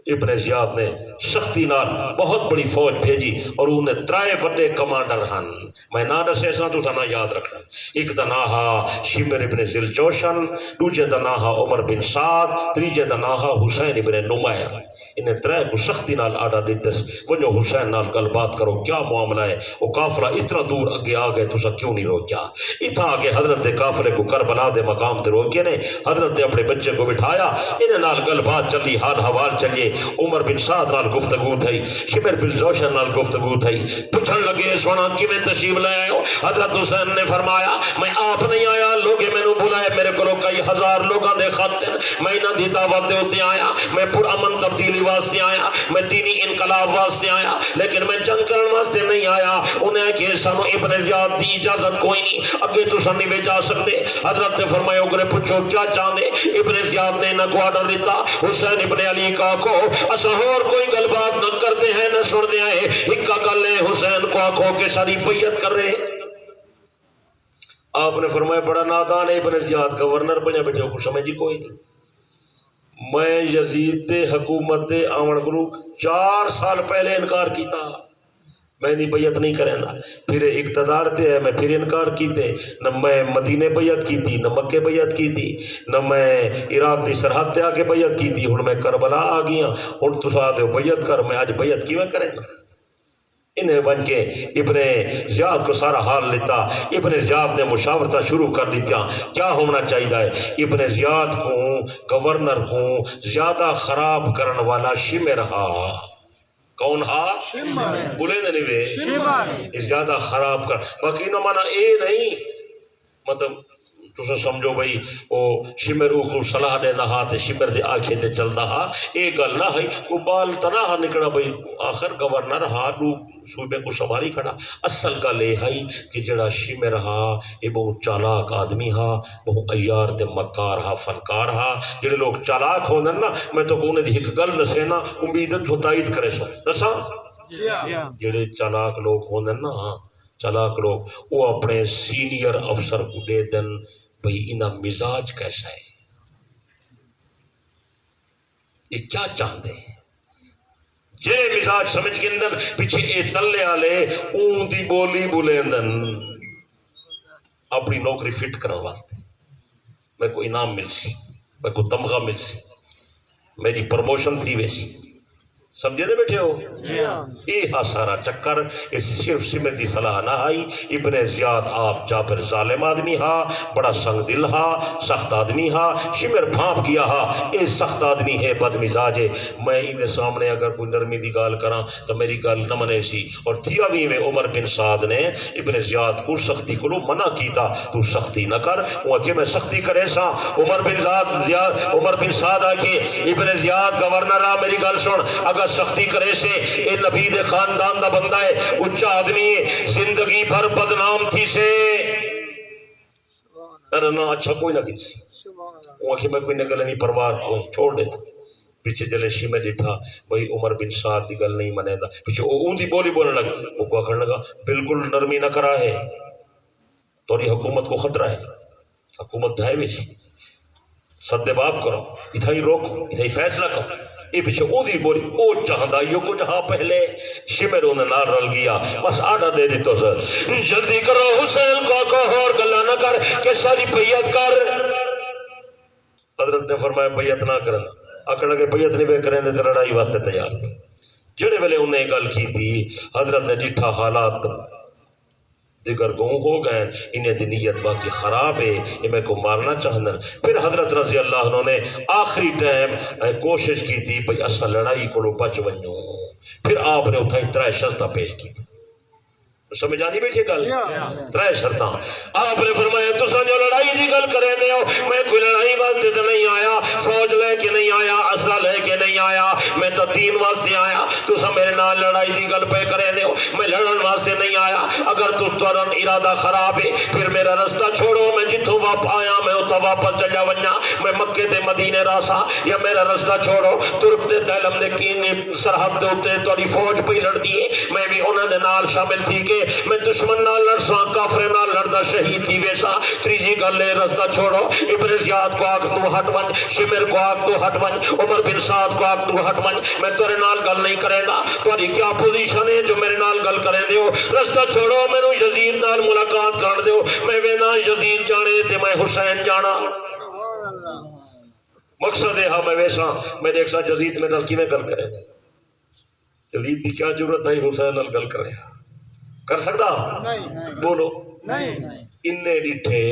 ابن زیاد نے سختی نال بہت بڑی فوج بھیجی اور انہیں 3 وڈے کمانڈر ہن. میں نہ دسے سا تو نہ یاد رکھنا. ایک دا نام ہا شمر ابن ذوالجوشن, دوجے دا نام ہا عمر بن سعد, تیجے دا نام ہا حسین ابن نمیر. انہیں 3 کو سختی نال آڈر دیتس ونجو حسین نال گل بات کرو, کیا معاملہ ہے. وہ قافلہ اتنا دور اگے آ گئے, تسا کیوں نہیں روکیا. اتنا آگے حضرت دے قافلے کو کربلا دے مقام تے روکے نے. حضرت نے اپنے بچے کو بٹھایا, انہیں نال گل بات چلی, حال حوال چلیے. عمر بن سعد نال گفتگو تھئی, شمر بن ذوالجوشن نال گفتگو تھئی. پوچھن لگے سونا کیویں تشریف لے آئے ہو. حضرت حسین نے فرمایا میں آپ نہیں آیا, لوگ مینوں بلائے, میرے کو کئی ہزار لوگاں دے خط ہیں, میں انہاں دی دعوت دے اوتے آیا, میں پر امن تبدیلی واسطے آیا, میں دینی انقلاب واسطے آیا, لیکن میں جنگ کرن واسطے نہیں آیا. انہیں کہ سانو ابن زیاد دی اجازت کوئی نہیں, اگے تساں نہیں جا سکتے. حضرت نے فرمایا اوکے پوچھو کیا چاہندے. ابن زیاد نے انہاں کو آرڈر دیتا, حسین ابن علی کا کو اساں اور کوئی گل بات نہ کرتے ہیں نہ سنتے ہیں, ایک گل ہے حسین کو آنکھوں کے ساری بیعت کر رہے. آپ نے فرمایا بڑا نادان ہے ابن زیاد, گورنر بنیا بیٹھے کو سمجھی کوئی نہیں. میں یزید دے حکومت دے آمن گرو 4 سال پہلے انکار کیتا, میں نہیں بیعت نہیں کریں گا. پھر اقتدار تے ہے, میں پھر انکار کیتے, نہ میں مدینے بیعت کی تھی, نہ مکے بیعت کی تھی, نہ میں عراق دی سرحد تے آ کے بیعت کی تھی. ہن میں کربلا آ گیا, ہن تساں دے بیعت کر, میں اج بیعت کیویں کریں گا. انہیں بن کے ابن زیاد کو سارا حال لیتا. ابن زیاد نے مشاورتیں شروع کر دیتا, کیا ہونا چاہیے. ابن زیاد کو گورنر کو زیادہ خراب کرن والا شمر ہا. کون ہا؟ بولے نہیں وے زیادہ خراب کر. باقی نہ مانا اے نہیں, مطلب تسا سمجھو بھئی او شمر کو صلاح دینا ہا تے شمر دے آنکھے تے چلتا ہا, اے گل نہ ہے. کو بال تنہا نکڑا بھئی آخر گورنر ہا دو صوبے کو سواری کھڑا. اصل گل اے ہے کہ جڑا شمر ہا اے بہت چالاک آدمی ہا, بہت عیار تے مکار ہا, فنکار ہا. جڑے لوگ چالاک ہوندن نا, میں تو کونے دی ایک گل دسے نا امیدت جو تائید کرے سو دساں. جڑے چالاک لوگ ہوندن نا, چالاک لوگ وہ اپنے سینئر افسر کو دے دن بھئی انہا مزاج کیسا ہے, یہ کیا چاہتے ہیں. جے مزاج سمجھ کے اندر پیچھے اے تلے آلے اون دی بولی بولے اندن اپنی نوکری فٹ کرنے واسطے. میں کو انعام مل سی, میں کو تمغہ مل سی, میری پروموشن تھی ویسی, سمجھے دے بیٹھے ہو جی ہاں یہ سارا چکر اس صرف سمر دی صلاح نہ آئی ابن زیاد آپ جابر ظالم آدمی ہا بڑا سنگ دل ہا سخت آدمی ہا شمر بھانپ گیا ہا اے سخت آدمی ہے بد مزاج ہے میں ان سامنے اگر کوئی نرمی دی گال کراں تو میری گال نہ منے سی اور تھیاوی میں عمر بن سعد نے ابن زیاد کو سختی کو منع کیتا تو سختی نہ کر وہ کہ میں سختی کرے سا عمر بن سعد آکے ابن زیاد گورنر آ میری گال سن اگر سختی کرے سے اے نبی دے خاندان دا بندہ ہے اچھا آدمی ہے زندگی بھر بدنام تھی سے ارنا اچھا کوئی نہ کسی وہ کہ میں کوئی نگل نہیں پروار چھوڑ دیتا پیچھے جلے شی میں ڈٹھا بھئی عمر بن سعد دی گل نہیں منے دا پیچھے اون دی بولی بولنے لگا وہ کو کرنے لگا بالکل نرمی نہ کرا ہے توری حکومت کو خطرہ ہے حکومت ڈھائے بھی سی صد باب کرو اتھائی روکو اتھائی فیصلہ کرو یہ پیچھے او دی بولی او چاہندہ یو کچھ ہاں پہلے شمروں نے نار رل گیا بس آڈا دے دی تو سر جلدی کرو حسین کو اور گلہ نہ کر کہ ساری بیعت کر حضرت نے فرمایا بیعت نہ کرنا آکڑ لگے بیعت نہیں بے کریں دے تو لڑائی واسطے تیار تھی جڑے ویلے انہیں گل کی تھی حضرت نے ڈٹھا حالات دیگر گوں ہو گئے انہیں دی نیت واقعی خراب ہے یہ میں کو مارنا چاہنا پھر حضرت رضی اللہ عنہ نے آخری ٹائم کوشش کی تھی بھئی اسا لڑائی کو لو بچ ونیوں پھر آپ نے اتھائی 3 شرطیں پیش کی سمجھ آنی بیٹھے گل 3 شرطاں آپ نے فرمایا تو سنجھو لڑائی دی گل کرے دے ہو میں کوئی لڑائی واسطے تو نہیں آیا فوج لے کے نہیں آیا اسلحہ لے کے نہیں آیا میں تو دین واسطے آیا تو سا میرے نال لڑائی دی گل پہ کرے دے ہو میں لڑن واسطے نہیں آیا اگر تو تورن ارادہ خراب ہے پھر میرا رستہ چھوڑو میں جتوں واپ آیا میں اتھا واپس چلیا ونیا میں مکے تے مدینے راسا یا میرا رستہ چھوڑو ترک تے دہلم دے کین سرحد دے ہوتے توری فوج پہ لڑ دیئے میں بھی انہوں نے نال شامل تھی کہ میں دشمن نال لڑساں کافر نال لڑدا شہید تھی ویسا تریجی گل لے رستہ چھوڑو ابن زیاد کو آگ تو ہٹ ون شمر کو آگ تو ہٹ ون عمر بن سعد کو آگ تو ہٹ ون میں تورے نال گل نہیں کرے گا تاری کیا پوزیشن ہے جو میرے نال گل کرے دیو رستہ چھوڑو میرے یزید نال ملاقات کر دیو میں وینا یزید جانے تے میں حسین جانا مقصد ہے ہاں میں ویسا میں دیکھ سا یزید میں نال کی میں گل کرے یزید کی کیا ضرورت ہے حسین نال گل کرے کر سکتا بولو انہیں ڈٹھے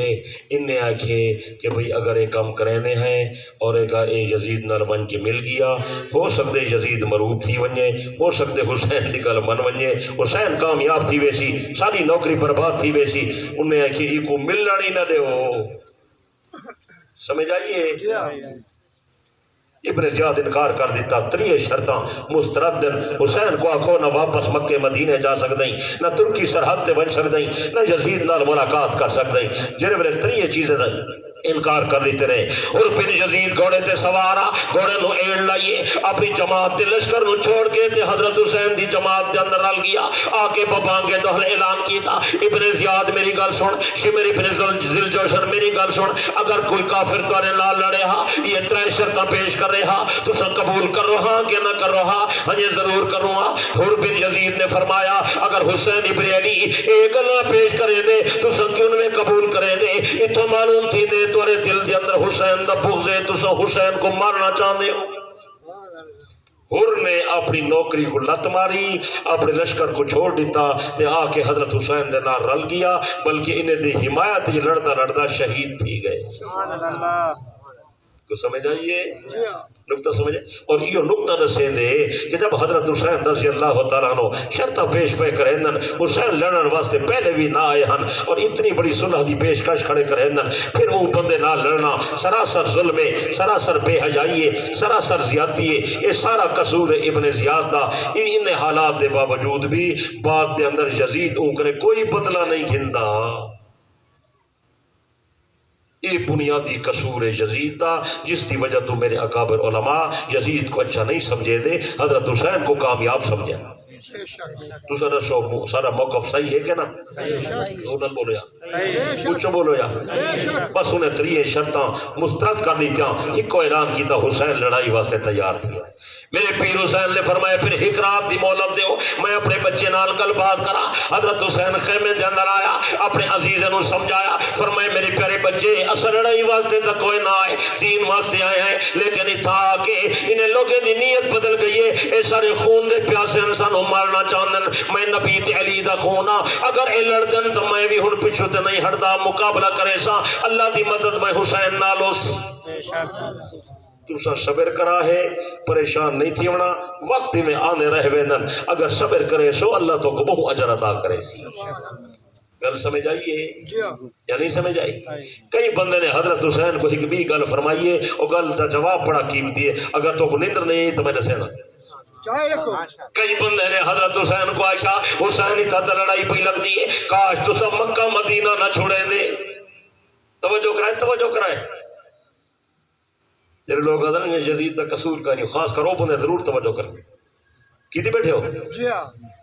انہیں آکھے کہ بھئی اگر ایک کام کرینے ہیں اور ایک یزید نر ون کے مل گیا ہو سکتے یزید مروب تھی ونجے ہو سکتے حسین دی گل من ونجے حسین کامیاب تھی ویسی ساری نوکری برباد تھی ویسی انہیں آکھے یہ کو ملنا نہیں نہ دے ہو سمجھ آئیے ابن زیاد انکار کر دیتا 3 شرطاں مستردن حسین کو آکھو نہ واپس مکہ مدینے جا سکتے ہیں نہ ترکی سرحد تے بن سکتے ہیں نہ یزید نال ملاقات کر سکتے ہیں جنہیں میں 3 چیزیں انکار کر لیتے رہے اور پھر یزید گھوڑے تے سوارا گھوڑے نو ایڑ لائیے اپنی جماعت تے لشکر نو چھوڑ کے تے حضرت حسین دی جماعت دے اندر رل گیا آکے ببان کے دہل اعلان کیتا ابن زیاد میری گل سن شمر ابن ذوالجوشن میری گل سن اگر کوئی کافر تارے نال لڑے ہاں یہ 3 شرطاں پیش کر رہا تو سن قبول کر رہا کہ نہ کر رہا ہاں یہ ضرور کروں گا حر بن یزید نے فرمایا اگر حسین ابن علی ایک اللہ پیش کرے دے تو سن کیوں میں قبول کرے دے اتھو معلوم تھی دے تورے دل دے اندر حسین دا بغض ہے تو سن حسین کو مارنا چاہتے ہو حر نے اپنی نوکری کو لت ماری اپنے لشکر کو چھوڑ دیتا تے آ کے حضرت حسین دے نال رل گیا بلکہ انہیں دی حمایت یہ لڑدا لڑدا شہید تھی گئے کو سمجھ آئیے نکتہ سمجھے اور یہ نکتہ نسین دے کہ جب حضرت حسین رضی اللہ تعالیٰ عنہ شرطہ پیش پہ کرہندن حسین لڑن واسطے پہلے بھی نہ آئے ہن اور اتنی بڑی صلح دی پیشکش کھڑے کرہندن پھر وہ بندے نہ لڑنا سراسر ظلم ہے سراسر بے حجائی ہے سراسر زیادتی ہے یہ سارا قصور ہے ابن زیاد دا ان حالات دے باوجود بھی بعد دے اندر یزید اونکنے کوئی بدلہ نہیں گھندا یہ بنیادی قصور یزید تھا جس کی وجہ تو میرے اکابر علماء یزید کو اچھا نہیں سمجھے دے حضرت حسین کو کامیاب سمجھے بے شک دوسرا دسو سارا موقف صحیح ہے کہ نا؟ انہوں بولو یا کچھ بولو یا بس انہیں تری شرطاں مسترد کر لی تھا ایک کو اعلان کیتا حسین لڑائی واسطے تیار تھی میرے پیر حسین نے فرمایا پھر ایک رات دی مہلت دیو میں اپنے بچے نال گل بات کرا حضرت حسین خیمے دے اندر آیا اپنے عزیز نو سمجھایا فرمایا میرے پیارے بچے اصل لڑائی واسطے تک کوئی نہ آئے دین واسطے آئے ہیں لیکن اتھا کہ انہیں لوگوں دی نیت بدل گئی ہے اے سارے خون دے پیاسے انسانوں مارنا چاہندن میں نبی تے علی دا خونا اگر اے لڑدن تو میں بھی ہن پچھو تے نہیں ہٹدا مقابلہ کرے سا اللہ دی مدد میں حسین نالوس تُسا صبر کرا ہے پریشان نہیں تھی ہونا وقت میں آنے رہ ویدن اگر صبر کرے سو اللہ تو کو بہو اجر عطا کرے سی گل سمجھ آئیے یا نہیں سمجھ آئی کئی بندے نے حضرت حسین کو ایک بھی گل فرمائیے اور گل دا جواب بڑا قیمتی ہے اگر تو کو نیندر نہیں تو میں نے سینا کئی بندے نے حضرت حسین کو آشا حسین ہی تھا لڑائی پہ لگ دیئے کاش تو سب مکہ مدینہ نہ چھوڑے دے توجہ کرائے جنہے لوگ آدھر ہیں یزید دا قصور کا نہیں خاص کرو بندے ضرور توجہ کریں کیتی بیٹھے ہو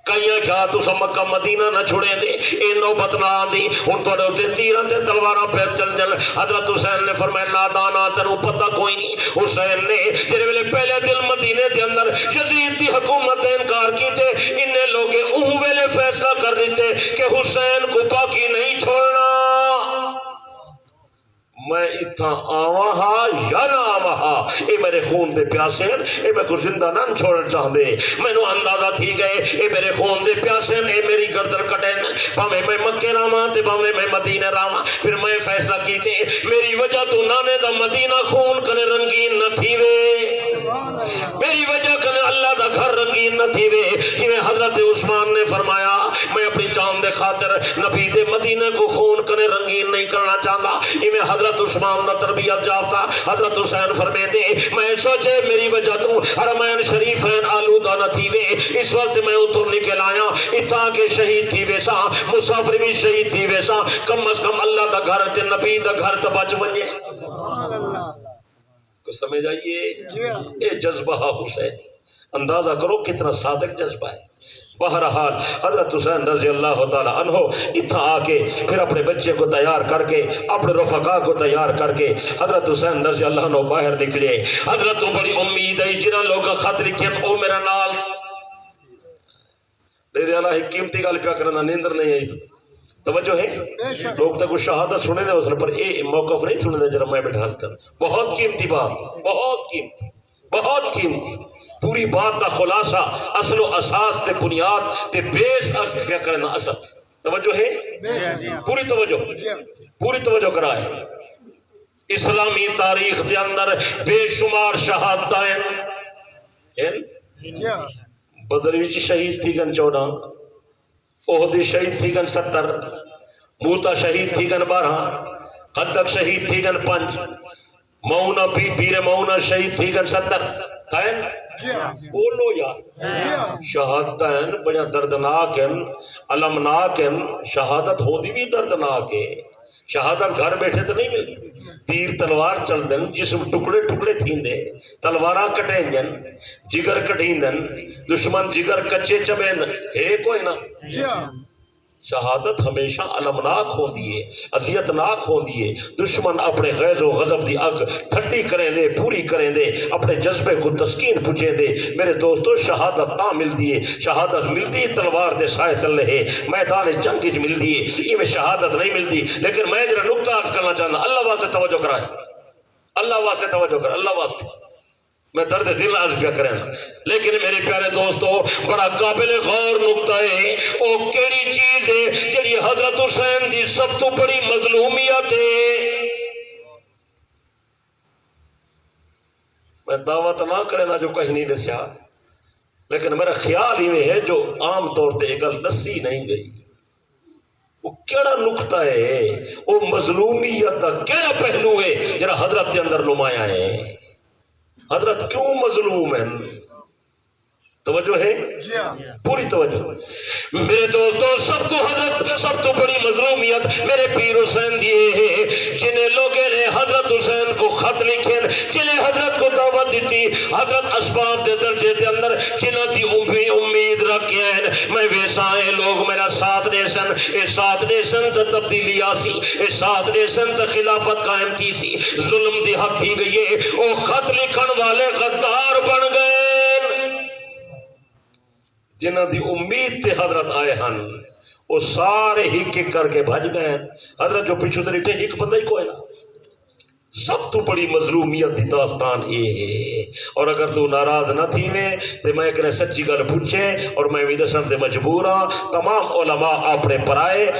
کئیاں کیا تو سب مکہ مدینہ نہ چھوڑیں دے اے نوبت نہ آدھی ان توڑے ہوتے تیران تے تلوارہ پہ چل جل حضرت حسین نے فرمایا نادانا تنو پتہ کوئی نہیں حسین نے جنہے ویلے پہلے دل مدینے دے اندر یزید دی حکومت انکار کی تھے انہیں لوگے اون ویلے فیصلہ کر رہے تھے کہ حسین کو باقی نہیں چھوڑنا میں اتھا آواں ہاں یا نہ آواں ہاں اے میرے خون دے پیاسے اے میں کو زندہ نہ چھوڑ چاہ دے میں نو اندازہ تھی گئے اے میرے خون دے پیاسے اے میری گردن کٹیں پاوے میں مکے راواں تے پاوے میں مدینہ راواں پھر میں فیصلہ کیتے میری وجہ تو نانے دا مدینہ خون کنے رنگین نہ تھی وے میری وجہ کنے اللہ دا گھر رنگین نہ تھی وے کہ میں حضرت عثمان نے فرمایا میں اپنی جان دے خاطر نبی دے مدینہ کو خون کنے رنگین نہیں کرنا چاہتا یہ میں حضرت عثمان دا تربیت جافتہ حضرت حسین فرمے دے میں سوچے میری وجہ تو حرمین شریفین آلودہ نہ تھی وے اس وقت میں اتر نکل آیا اتھا کے شہید تھی ویسا مسافر بھی شہید تھی ویسا کم از کم اللہ دا گھر تے نبی دا گھر تا بچ ونجے کو سمجھ آئیے اے جذبہ حسین اندازہ کرو کتنا صادق جذبہ ہے بہرحال حضرت حسین رضی اللہ تعالیٰ عنہ اتھا آکے پھر اپنے بچے کو تیار کر کے اپنے رفقا کو تیار کر کے حضرت حسین رضی اللہ عنہ باہر نکلے حضرت تو بڑی امید ہے جنہاں لوگا خط لکھیں او میرا نال میرے اللہ ایک قیمتی گل پیا کرنا نیندر نہیں آئی توجہ ہے لوگ تک شہادت سنے دے اسنے پر اے موقف نہیں سنے دے جرم میں بیٹھا کر بہت قیمتی بات بہت قیمتی پوری بات دا خلاصہ اصل و اساس تے بنیاد تے بیس ارز کیا کرنا اصل توجہ ہے پوری توجہ کرائے اسلامی تاریخ دے اندر بے شمار شہادتائیں بدر وچ شہید تھی گن 14 احد شہید تھی گن 70 موتا شہید تھی گن 12 خندق شہید تھی گن 5 مونا پیر مونا شہید تھی گن 70 تائیں بولو یار شہادتیں بڑا دردناک ہیں علمناک ہیں شہادت ہوندی بھی دردناک ہے شہادت گھر بیٹھے تو نہیں ملتی تیر تلوار چل دن جسم ٹکڑے ٹکڑے تھین دے تلواراں کٹیں جن جگر کٹیں دن دشمن جگر کچے چبیں دن ہے کوئی نا شہادت ہمیشہ علمناک ہوں دیئے عذیتناک ہوں دیئے دشمن اپنے غیظ و غضب دی اگ ٹھنڈی کریں دے پوری کریں دے اپنے جذبے کو تسکین پوچھیں دے میرے دوستو شہادت تا مل دیئے شہادت ملتی تلوار دے سائے تل رہے میدان جنگ جی مل دیئے یہ میں شہادت نہیں ملتی لیکن میں جنہا نکتہ آج کرنا چاہتا اللہ واسطے توجہ کرائے اللہ واسطے میں درد دل عرض پیا کریں لیکن میرے پیارے دوستو بڑا قابل غور نکتہ ہے او کیڑی چیز ہے جڑی حضرت حسین دی سب تو بڑی مظلومیت ہے میں دعوت نہ کرنا جو کہیں نہیں دسیا لیکن میرا خیال ہی میں ہے جو عام طور تے گل نسی نہیں گئی وہ کیڑا نکتہ ہے وہ مظلومیت دا کیڑا پہلو ہے جڑا حضرت کے اندر نمایاں ہے حضرت کیوں مظلوم ہیں توجہ ہے جی ہاں پوری توجہ میرے دوستوں سب تو حضرت سب تو بڑی مظلومیت میرے پیر حسین دیے ہیں جنہیں لوگوں نے حضرت حسین کو خط لکھے جنہیں حضرت کو دعوت دیتی حضرت اسباب دے درجے دے اندر جنہاں دی امید رکھے ہیں میں ویسا ہے لوگ میرا ساتھ دے سن اے ساتھ دے سن تا تبدیلی آسی اے ساتھ دے سن تا خلافت قائم تھی سی ظلم دی حق تھی گئی ہے او خط لکھن والے غدار بن گئے جنہاں دی امید تے حضرت آئے ہن وہ سارے ہی کر کے بھج گئے حضرت جو پیچھو تیرے ٹھے ایک بندہ ہی کوئی نہ سب تو بڑی مظلومیت دی داستان یہ ہے اور اگر تو ناراض نہ تھی میں تو میں ایک سچی گل پوچھے اور میں بھی دسن تے مجبور ہاں تمام علماء اپنے پرائے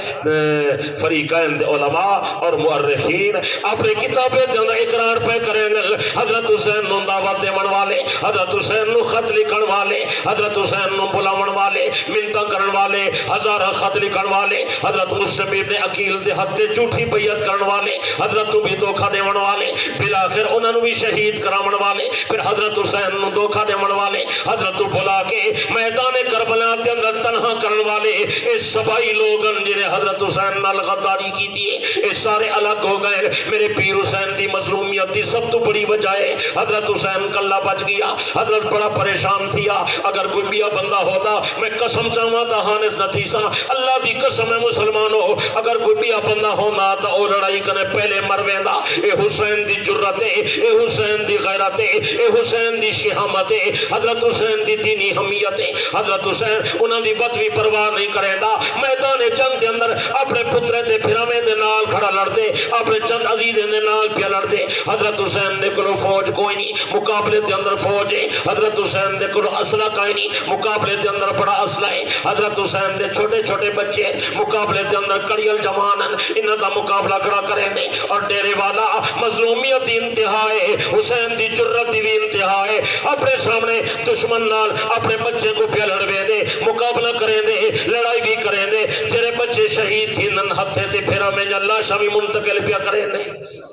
فریقین علماء اور مؤرخین اپنے کتابیں دے اندر اقرار پہ کریں گے حضرت حسین نو دعوت دیون والے حضرت حسین نو خط لکھن والے حضرت حسین نو بلاون والے منتاں کرن والے ہزاراں خط لکھن والے حضرت مسلم ابن عقیل دے حق تے جھوٹی بیعت کرن والے حضرت تو بھی دھوکا دیون والے بلاخر انہوں نے بھی شہید کراون والے پھر حضرت حسین نو دھوکا دیون والے حضرت تو بلا کے میدان کربلا دے اندر تنہا کرن والے اے سبائی لوگن جنہیں حضرت حسین نال غداری کی تھی اے سارے الگ ہو گئے میرے پیر حسین دی مظلومیت دی سب تو بڑی وجہ ہے حضرت حسین کلا بچ گیا حضرت بڑا پریشان تھیا اگر کوئی بیا بندہ ہوتا میں قسم چاہواں تا ہانس نہ تھی سا اللہ دی قسم ہے مسلمانوں اگر کوئی بیا بندہ ہونا تا او لڑائی کنے پہلے مر ویندا اے حسین دی جرت اے حسین دی غیرت اے حسین دی شہامت حضرت حسین دی دینی حمیت حضرت حسین انہاں دی وطوی پرواہ نہیں کریندا میدان جنگ دے اندر اپنے پترے تے پھراویں دے نال کھڑا لڑدے اپنے چند عزیزیں دے نال پیا لڑدے حضرت حسین دے کولو فوج کوئی نہیں مقابلے دے اندر فوج ہے حضرت حسین دے کولو اسلحہ کوئی نہیں مقابلے دے اندر بڑا اسلحہ ہے حضرت حسین دے چھوٹے چھوٹے بچے مقابلے دے اندر کڑیل جوان انہاں دا مقابلہ کھڑا کریں دے اور ڈیرے والا مظلومیت دی انتہا ہے حسین دی جرت دی بھی انتہا ہے اپنے سامنے دشمن نال اپنے بچے کو پیا لڑوے دے مقابلہ کریں دے لڑائی بھی کریں دے جرے بچے شہید تھی نن ہتھے تے پھرا میں اللہ شامی منتقل پیا کریں دے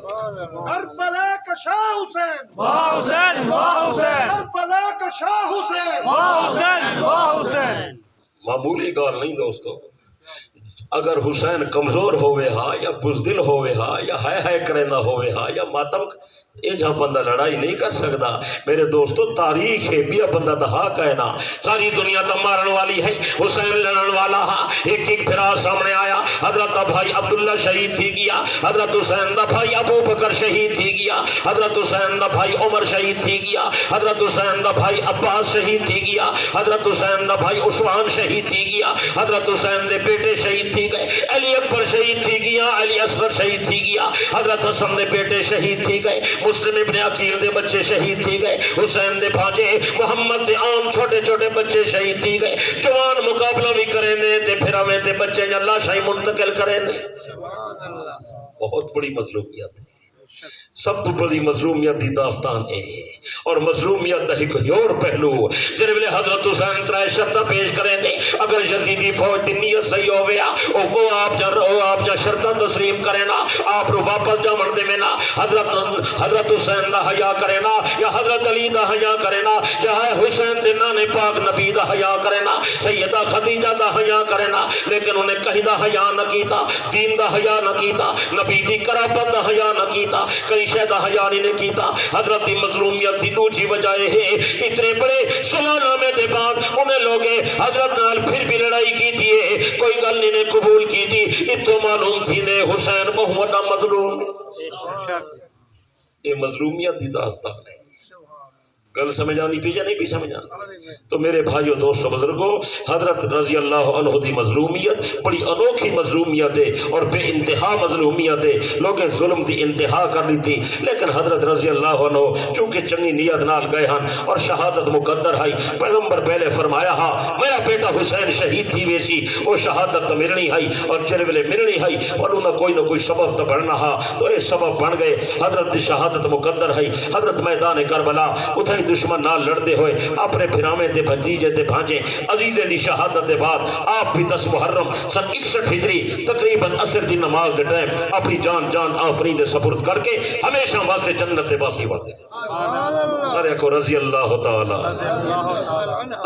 کربلا کا شاہ حسین واہ حسین واہ حسین کربلا کا شاہ حسین واہ حسین واہ حسین معمولی گال نہیں دوستو اگر حسین کمزور ہوئے ہا یا بزدل ہوئے ہا یا ہائے کرنا ہوئے ہا یا ماتم یہ جہاں بندہ لڑائی نہیں کر سکتا میرے دوستو تاریخ ہے بیا بندہ دہا کہنا ساری دنیا تا مارن والی ہے حسین لڑن والا ہا ایک ایک پھرا سامنے آیا حضرت دا بھائی عبداللہ شہید تھی گیا حضرت حسین دا بھائی ابو بکر شہید تھی گیا حضرت حسین دا بھائی عمر شہید تھی گیا حضرت حسین دا بھائی عباس شہید تھی گیا حضرت حسین دا بھائی عثمان شہید تھی گیا حضرت حسین دے بیٹے شہید تھی گئے علی اکبر شہید تھی گیا علی اصغر شہید تھی گیا حضرت حسن دے بیٹے شہید تھی گئے مسلم ابن عقیل دے بچے شہید تھی گئے حسین دے بھانجے محمد دے عام چھوٹے چھوٹے بچے شہید تھی گئے جوان مقابلہ بھی کریں دے تے پھراویں تے بچے اللہ شاہی منتقل کریں دے بہت بڑی مظلومیت ہے سب تو بڑی مظلومیت دی داستان ہے اور مظلومیت دا ایک اور پہلو جنہیں بلے حضرت حسین ترائے شرطہ پیش کریں دے اگر یزیدی فوج دی نیت صحیح ہو گیا وہ آپ جا شرطہ تسلیم کریں نا آپ رو واپس جا مردے میں نا حضرت حسین دا حیاء کریں نا یا حضرت علی دا حیاء کریں نا یا حسین دے نانے پاک نبی دا حیاء کریں نا سیدہ خدیجہ دا حیاء کریں نا لیکن انہیں کہیں دا حیاء نہ کیتا دین دا حیاء نہ کیتا نبی دی قرابت دا حیاء نہ کیتا کئی شہدہ حیانی نے کیتا حضرت دی مظلومیت دی دوجی وجہ ہے اتنے بڑے سلانامے دے بعد انہیں لوگے حضرت نال پھر بھی لڑائی کی تھی کوئی گل نہیں نے قبول کی تھی اتو معلوم تھی نے حسین محمد مظلوم یہ مظلومیت دی داستان ہے گل سمجھ آنی پی یا نہیں پی سمجھ آنی تو میرے بھائیو دوستو بزرگو حضرت رضی اللہ عنہ دی مظلومیت بڑی انوکھی مظلومیت ہے اور بے انتہا مظلومیت ہے لوگیں ظلم دی انتہا کر لی تھی لیکن حضرت رضی اللہ عنہ چونکہ چنگی نیت نال گئے ہن اور شہادت مقدر ہے پیغمبر پہلے فرمایا ہا میرا بیٹا حسین شہید تھی ویسی وہ شہادت تو ملنی ہے اور جنویلے ملنی ہے اور انہوں کوئی نہ کوئی سبب تو بڑھنا ہا تو یہ سبب بن گئے حضرت دی شہادت مقدر ہے حضرت میدان کربلا اتھے کئی دشمن نال لڑتے ہوئے اپنے پھرامے دے بھتیجے دے بھانجے عزیزیں دی شہادت دے بعد آپ بھی 10 محرم سن 61 ہجری تقریباً عصر دی نماز دے ٹائم اپنی جان آفرین دے سپرد کر کے ہمیشہ واسطے جنت دے باسی واسطے سارے کو رضی اللہ تعالی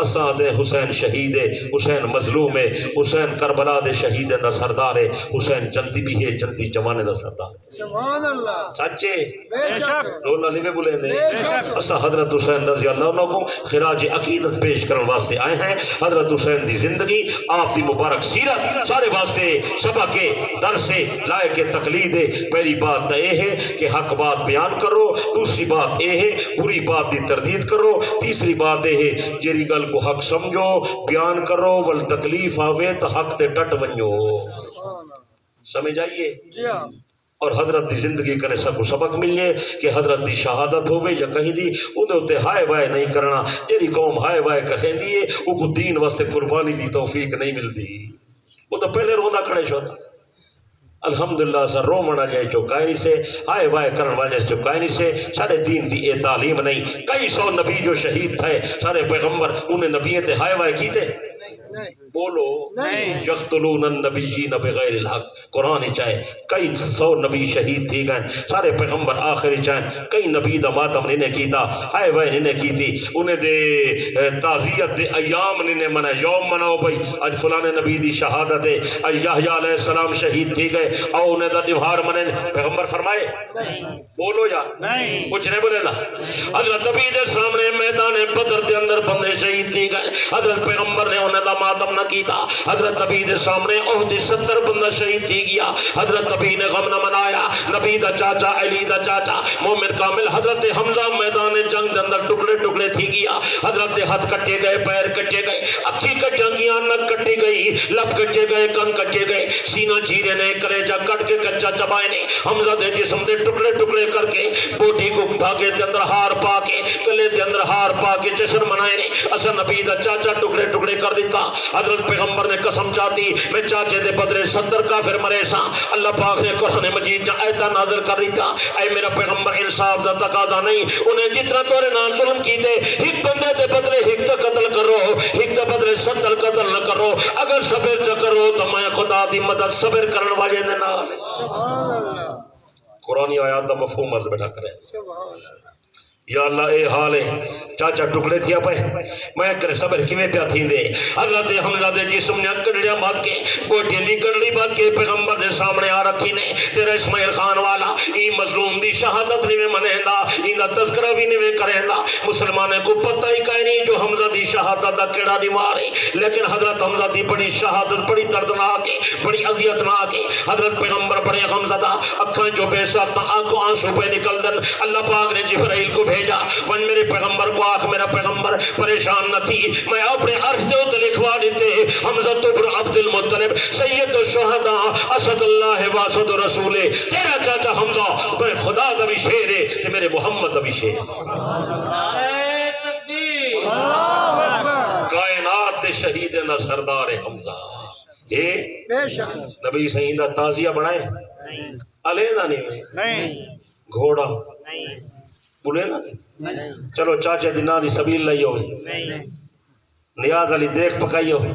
اساں دے حسین شہید حسین مظلوم ہے حسین کربلا دے شہید دا سردار ہے حسین جنتی بھی ہے جنتی جوانے دا سردار سبحان اللہ سچے بے شک رولا نہیں بولے دے اسا حضرت حسین رضی اللہ عنہ کو خراج عقیدت پیش کرنے واسطے آئے ہیں حضرت حسین دی زندگی آپ دی مبارک سیرت سارے واسطے سبا کے در سے لائے کے تقلید ہے پہلی بات تو یہ ہے کہ حق بات بیان کرو دوسری بات یہ ہے بری بات دی تردید کرو تیسری بات یہ ہے جیری گل کو حق سمجھو بیان کرو ول تکلیف آوے تو حق تے ڈٹ ونجو سمجھ آئیے جی ہاں اور حضرت دی زندگی کرنے سب کو سبق ملیے کہ حضرت دی شہادت ہوئے یا کہیں دی انہیں ہوتے ہائے وائے نہیں کرنا جیری قوم ہائے وائے کریں دیئے وہ کو دین واسطے قربانی دی توفیق نہیں ملتی وہ تو پہلے روندہ کھڑے شوتا الحمدللہ سر رومنا جائے چکائنی سے ہائے وائے کرن والے چکائنی سے سارے دین دی اے تعلیم نہیں کئی سو نبی جو شہید تھے سارے پیغمبر انہیں نبیتے ہائے وائے کیتے بولو یقتلون النبیین بغیر الحق قرآن چاہے کئی سو نبی شہید تھی گئے سارے پیغمبر آخری چاہیں کئی نبی دا ماتم نے کیتا ہائے وائے نے کی تھی انہیں دے تعزیت دے ایام نے منع یوم مناؤ بھئی اج فلانے نبی دی شہادت ہے اج یحییٰ علیہ السلام شہید تھی گئے او انہیں دا دیوہار منع پیغمبر فرمائے بولو یا کچھ نہیں بولے نا حضرت نبی دے سامنے میدان بدر دے اندر بندے شہید تھی گئے حضرت پیغمبر نے انہیں دا ماتم نہ کیتا حضرت نبی دے سامنے احد 70 بندہ شہید تھی گیا حضرت نبی نے غم نہ منایا نبی دا چاچا علی دا چاچا مومن کامل حضرت حمزہ میدان جنگ دے اندر ٹکڑے ٹکڑے تھی گیا حضرت ہاتھ کٹے گئے پیر کٹے گئے اکھی کٹیں گیا نک کٹی گئی لب کٹے گئے کن کٹے گئے سینہ چیرے نے کلیجہ کٹ کے کچا چبائے نے حمزہ دے جسم دے ٹکڑے ٹکڑے کر کے بوٹی کو دھاگے دے اندر ہار پا کے گلے دے اندر ہار پا کے جشن منائے نے اصل نبی دا چاچا ٹکڑے ٹکڑے کر دیتا حضرت پیغمبر نے قسم چاہتی میں چاچے دے بدلے 70 کافر مرے سا اللہ پاک نے قرآن مجید جا آیتہ نازل کر دیتا اے میرا پیغمبر انصاف دا تقاضا نہیں انہیں جتنا تورے نال ظلم کیتے ایک بندے دے بدلے ایک تا قتل کرو ایک دا بدلے 70 قتل نہ کرو اگر صبر جا کرو تو میں خدا دی مدد صبر کرن والے دے نال سبحان اللہ قرآنی آیات دا مفہوم عرض بیٹھا کرے سبحان اللہ یا اللہ اے حال ہے چاچا ٹکڑے تھیا پہ میں کرے صبر کیویں پیا تھی دے حضرت حمزہ دے جسم نے کڑڑیاں بات کے گوٹی دی کڑڑی بات کے پیغمبر دے سامنے آ رکھی نے تیرا اسماعیل خان والا ای مظلوم دی شہادت نہیں میں منہندا اینا تذکرہ بھی نہیں میں کرہندا مسلمانے کو پتہ ہی کہیں نہیں جو حمزہ دی شہادت دا کیڑا نہیں مارے لیکن حضرت حمزہ دی بڑی شہادت بڑی دردناک ہے بڑی اذیتناک ہے حضرت پیغمبر بڑے غمزدہ اکھاں جو بے ساختہ آنکھوں آنسو پہ نکل دن اللہ پاک نے جبرائیل کو بھیجا ون میرے پیغمبر کو آنکھ میرا پیغمبر پریشان نہ تھی میں اپنے عرش دے اتنے لکھوا دیتے حمزہ بن عبد المطلب سید الشہداء اسد اللہ واسد رسول تیرا چاچا حمزہ میں خدا دا بھی شیر ہے تے میرے محمد دا بھی شیر کائنات دے شہید دا سردار حمزہ اے بے شک نبی سیدہ تازیہ بنائے علینا نہیں گھوڑا بولے نا چلو چاچے دی نا دی سبیل لئی ہوئے نیاز علی دیکھ پکائی ہوئے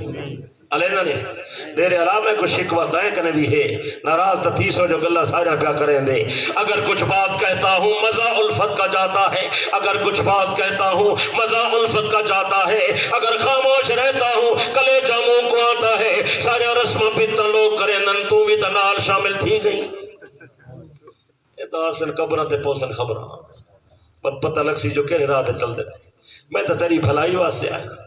علینا نہیں میرے علاوہ کو شکوہ دائیں کنے بھی ہے ناراض تتیسو جو گلہ سارا پیا کریں دے اگر کچھ بات کہتا ہوں مزہ الفت کا جاتا ہے اگر کچھ بات کہتا ہوں مزہ الفت کا جاتا ہے اگر خاموش رہتا ہوں کلے جاموں کو آتا ہے سارا رسم پیتا لوگ کریں نن تو بھی تنال شامل تھی گئی یہ تو اصل قبرہ تے پوسن خبرہ بد پتہ لگ سی جو کہنے رہا تھے چل دے رہے میں تو تیری بھلائی واسطے آیا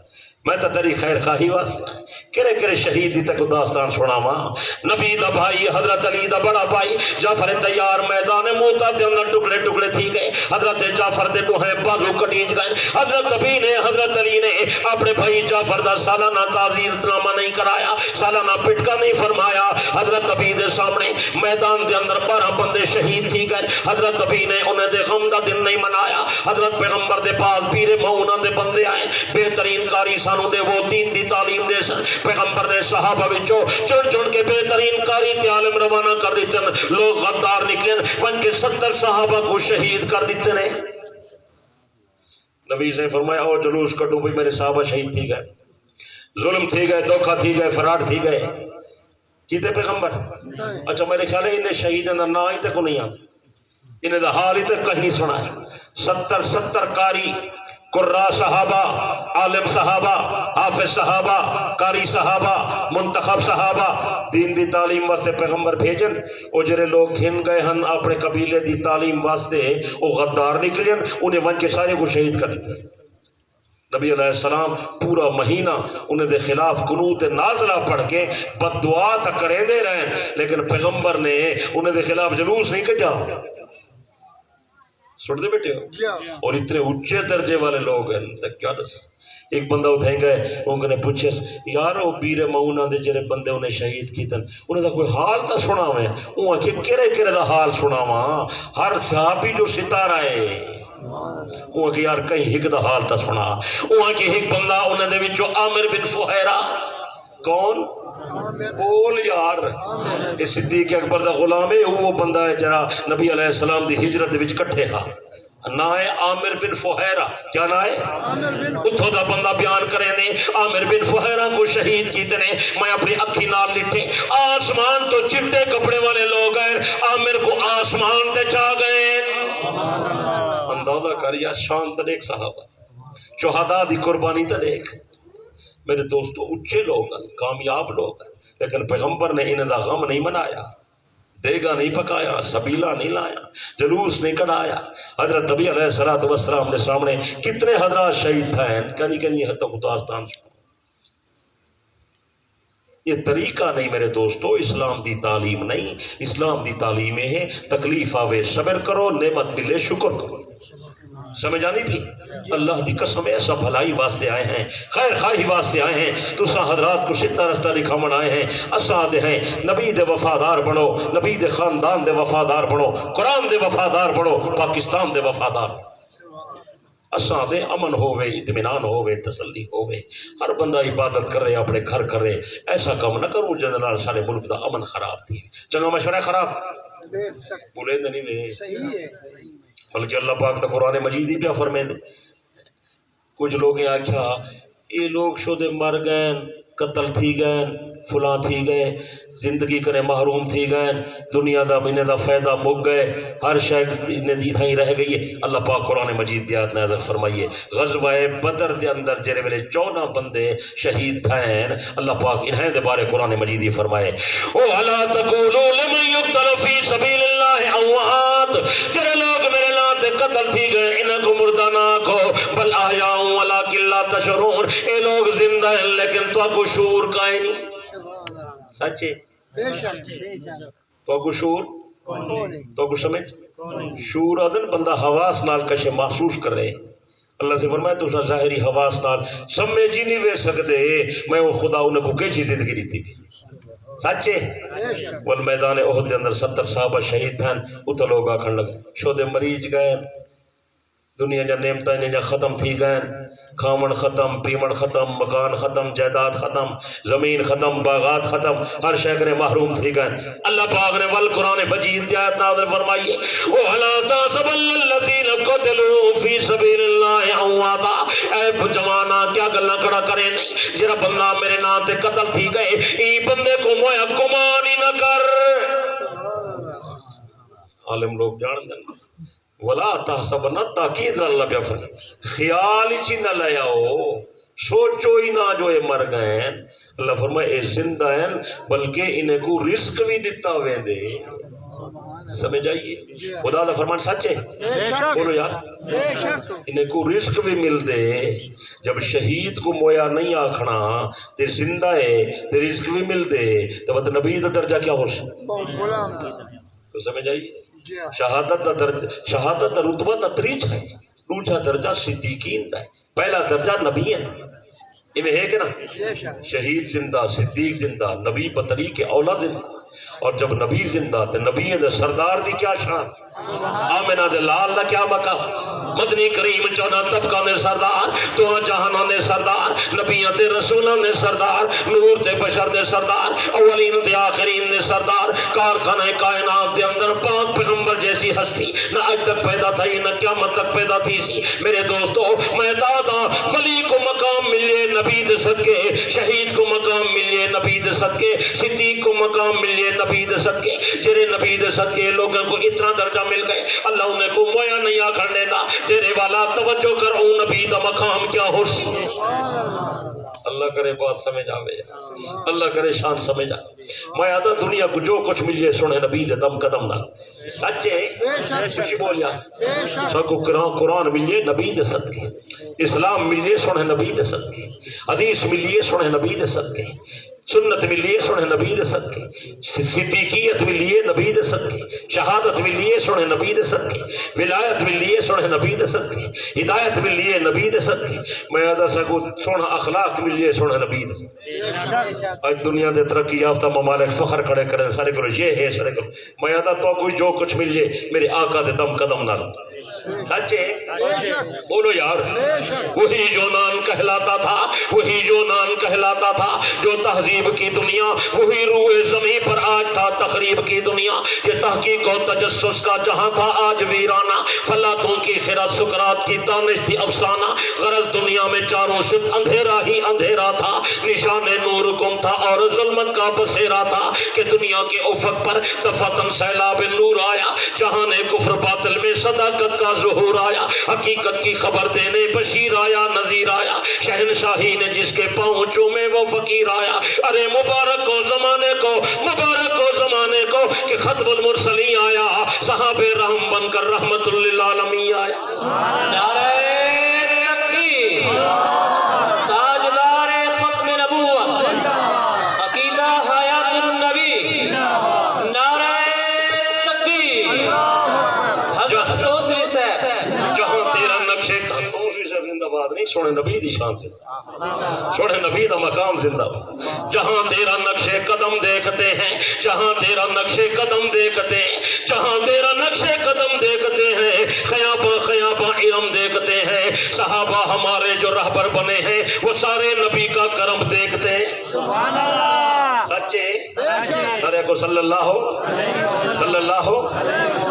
میں تو تیری خیر خواہی واسطے آیا کرے شہید دی تک داستان سنا ماں نبی دا بھائی حضرت علی دا بڑا بھائی جعفر تیار میدان موتا دے اندر ٹکڑے ٹکڑے تھی گئے حضرت جعفر دے کو ہیں بازو کٹیج گئے حضرت نبی نے حضرت علی نے اپنے بھائی جعفر دا سالانہ تعزیت نامہ نہیں کرایا سالانہ پٹکا نہیں فرمایا حضرت نبی دے سامنے میدان دے اندر 12 بندے شہید تھی گئے حضرت نبی نے انہیں دے غم دا دن نہیں منایا حضرت پیغمبر دے پاس پیر معونہ دے بندے آئے بہترین کاری سانوں دے وہ دین دی تعلیم دے سن پیغمبر نے صحابہ وچوں چڑ چڑ کے بہترین کاری تے عالم روانہ کر دیتے لوگ غدار نکلیں ون کے 70 صحابہ کو شہید کر دیتے ہیں نبی سے فرمایا او جلوس کٹو بھئی میرے صحابہ شہید تھی گئے، ظلم تھی گئے، دھوکہ تھی گئے، فراڈ تھی گئے، کیتے پیغمبر؟ اچھا میرے خیال ہے انہیں شہید اندر نہ آئی تے کو نہیں آتا، انہیں دا حال ہی تے کہیں سنا ہے۔ 70 قاری، قرآ صحابہ، عالم صحابہ، حافظ صحابہ، قاری صحابہ، منتخب صحابہ دین دی تعلیم واسطے پیغمبر بھیجن، او جرے لوگ گھن گئے ہن اپنے قبیلے دی تعلیم واسطے او غدار نکلین، انہیں ون کے سارے کو شہید کر دیتے۔ نبی علیہ السلام پورا مہینہ انہیں دے خلاف قنوت نازلہ پڑھ کے بد دعا تک کریں دے رہے ہیں، لیکن پیغمبر نے انہیں دے خلاف جلوس نہیں کٹا۔ سن دے بیٹے ہو؟ اور اتنے اونچے درجے والے لوگ ہیں تک کیا دس۔ ایک بندہ اتھیں گئے، انہوں نے پوچھے یار وہ بیر معونہ دے جرے بندے انہیں شہید کیتن، انہیں دا کوئی حال تا سنا ہوئے، انہوں کہ کرے دا حال سنا ہوا، ہر صحابی جو ستارہ ہے وہ کہ یار کہیں ہک دا حال تا سنا، وہ کہ ہک بندہ انہیں دے وچو عامر بن فہیرہ، کون؟ بول یار، اس صدیق اکبر دا غلام ہے، وہ بندہ ہے جرا نبی علیہ السلام دی ہجرت دے وچ کٹھے ہا، نا ہے عامر بن فہیرہ، کیا نا ہے؟ اتھو دا بندہ بیان کریں دے عامر بن فہیرہ کو شہید کیتے نے، میں اپنی اکھی نال لٹھے، آسمان تو چٹے کپڑے والے لوگ ہیں، عامر کو آسمان تے چاہ گئے۔ اندازہ کر یا شان تے ایک صحابہ، شہداء دی قربانی تے ایک، میرے دوستو اچھے لوگ ہیں، کامیاب لوگ ہیں، لیکن پیغمبر نے انہیں دا غم نہیں منایا، دیگا نہیں پکایا، سبیلہ نہیں لایا، جلوس نہیں کڑایا۔ حضرت نبی علیہ السلام دے سامنے کتنے حضرات شہید تھے، کنی حد تک داستان سنو۔ یہ طریقہ نہیں میرے دوستو، اسلام دی تعلیم نہیں، اسلام دی تعلیم ہے تکلیف آوے صبر کرو، نعمت ملے شکر کرو۔ سمجھ آنی تھی؟ اللہ دی قسم ایسا بھلائی واسطے آئے ہیں، خیر خواہی واسطے آئے ہیں، تسا حضرات کو ستا رستہ لکھامن آئے ہیں، اساد ہیں، نبی دے وفادار بنو، نبی دے خاندان دے وفادار بنو، قرآن دے وفادار بنو، پاکستان دے وفادار، اساد امن ہووے، اطمینان ہووے، تسلی ہووے، ہر بندہ عبادت کر رہے اپنے گھر کر رہے، ایسا کام نہ کرو جن نال سارے ملک دا امن خراب تھی۔ چنگا مشورہ خراب بولے نہیں میں صحیح ہے، بلکہ اللہ پاک دا قرآن مجید ہی پیا فرمائے دے۔ کچھ لوگ آکھا یہ لوگ شدے مر گئے، قتل تھی گئے، فلاں تھی گئے، زندگی کرے محروم تھی گئے، دنیا دا انہیں دا فائدہ مک گئے، ہر شاید انہیں دی تھا ہی رہ گئی ہے۔ اللہ پاک قرآن مجید دی آیت نازل فرمائیے، غزوہ بدر دے اندر جرے ویلے 14 بندے شہید تھے، اللہ پاک انہیں دے بارے قرآن مجید ہی فرمائے وَلَا تَقُولُوا لِمَنْ يُقْتَلُ فِي سَبِيلِ اللَّهِ أَمْوَاتٌ، جرے لوگ میرے لاتے قتل تھی گئے انہیں کو مردہ نہ کھو، بل آیاء وَلَكِنْ لَا تَشْعُرُونَ، اے لوگ زندہ ہیں لیکن تو کو شعور کا ہے نہیں۔ سچے بے شک تو کو شعور تو کو سمجھ شعور آدن بندہ حواس نال کشے محسوس کر رہے، اللہ سے فرمایا تو ظاہری حواس نال سمجھ ہی نہیں وے سکتے میں وہ خدا انہیں کو کیچی زندگی دیتی تھی۔ سچے والمیدان احد دے اندر 70 صحابہ شہید تھے، اتنے لوگ آکھن لگے شودے مریض گئے، دنیا جا نعمتیں جا ختم تھی گئے، کھامن ختم، پیمن ختم، مکان ختم، جائیداد ختم، زمین ختم، باغات ختم، ہر شے کرے محروم تھی گئے۔ اللہ پاک نے والقرآن مجید کی آیت نازل فرمائیے وَلَا تَحْسَبَنَّ الَّذِينَ قُتِلُوا فِي سَبِيلِ اللَّهِ أَمْوَاتًا، اے جوانا کیا گلاں کڑا کرے نہیں، جرا بندہ میرے نام تے قتل تھی گئے، ای بندے کو مویا گمان ہی نہ کر۔ عالم لوگ جان دیں ولا تحسبن، تاکید اللہ پہ فرمائے خیال ہی نہ لے آؤ، سوچو ہی نہ جو یہ مر گئے ہیں، اللہ فرمائے اے زندہ ہیں بلکہ انہیں کو رزق بھی دیتا ہوئے دے۔ سمجھ آئیے خدا دا فرمان سچ ہے، بولو یار انہیں کو رزق بھی مل دے۔ جب شہید کو مویا نہیں آکھنا تے زندہ ہے تے رزق بھی مل دے تو وہ نبی دا درجہ کیا ہو سکتا؟ سمجھ آئیے شہادت دا رتبہ دا تریج ہے، دوسرا درجہ صدیقین دا ہے، پہلا درجہ نبی ہے، انہیں ہے کہ نا شہید زندہ، صدیق زندہ، نبی بطری کے اولا زندہ، اور جب نبی زندہ تو نبی دے سردار دی کیا شان، آمنہ دے لال دا کیا مقام، مدنی کریم 14 طبقہ دے سردار، تو جہانہ دے سردار، نبیوں تے رسولوں دے سردار، نور تے بشر بشر دے سردار اولین تے آخرین دے سردار کارخانہ کائنات دے اندر پاک پیغمبر جیسی ہستی نہ آج تک پیدا تھی نہ قیامت تک پیدا تھی سی میرے دوستو میں دادا ولی کو مقام ملے نبی دے صدقے شہید کو مقام ملے نبی دے صدقے صدیق کو مقام ملے نبی دے صدقے جرے نبی دے صدقے لوگوں کو اتنا درجہ مل گئے اللہ انہیں کو مویا نہیں آکھڑنے دا تیرے والا توجہ کر اون نبی دا مقام کیا ہو سی اللہ کرے بات سمجھ آوے اللہ کرے شان سمجھ آوے میں آدھا دنیا کو جو کچھ ملیے سنے نبی دے دم قدم نہ سچے کچھ بولیا سکو قرآن ملیے نبی دے صدقے اسلام ملیے سنے نبی دے صدقے حدیث ملیے سنے نبی دے صدقے سنت ملیے سنے نبی دے صدقے صدیقیت ملیے نبی دے صدقے شہادت ملیے سنے نبی دے صدقے ولایت ملیے سنے نبی دے صدقے ہدایت ملیے نبی دے صدقے میں آدھا سکو سونا اخلاق ملیے سنے نبی دے صدقے آج دنیا دے ترقی یافتہ ممالک فخر کھڑے کریں سارے کرو یہ ہے سارے کرو میں آدھا تو کوئی جو کچھ ملیے میرے آقا دے دم قدم نہ لو سچے بولو یار وہی جو نان کہلاتا تھا وہی جو نان کہلاتا تھا جو تہذیب کی دنیا وہی روئے زمین پر آج تھا تخریب کی دنیا یہ تحقیق و تجسس کا جہاں تھا آج ویرانہ فلاتوں کی خرد سکرات کی دانش تھی افسانہ غرض دنیا میں چاروں شد اندھیرا ہی اندھیرا تھا نشان نور کم تھا اور ظلمت کا بسیرا تھا کہ دنیا کے افق پر دفعتاً سیلاب نور آیا جہاں نے کفر باطل میں صداقت کا ظہور آیا حقیقت کی خبر دینے بشیر آیا نذیر آیا شہنشاہی نے جس کے پاؤں چومے وہ فقیر آیا ارے مبارک ہو زمانے کو مبارک ہو زمانے کو کہ ختم المرسلین آیا صحاب رحم بن کر رحمت للعالمین آیا نعرہ تکبیر تاجدار ختم نبوت عقیدہ حیات النبی نعرہ تکبیر حضرت توسری صاحب جہاں تیرا نقشے کا توسری صاحب زندہ باد نہیں سونے نبی دی شان زندہ سونے نبی دا مقام زندہ باد جہاں تیرا نقشے قدم دیکھتے ہیں جہاں تیرا نقشے قدم دیکھتے ہیں جہاں تیرا نقشے قدم دیکھتے ہیں خیابہ خیابہ ارم دیکھتے ہیں صحابہ ہمارے جو رہبر بنے ہیں وہ سارے نبی کا کرم دیکھتے ہیں سبحان اللہ سچے سارے کو صلی اللہ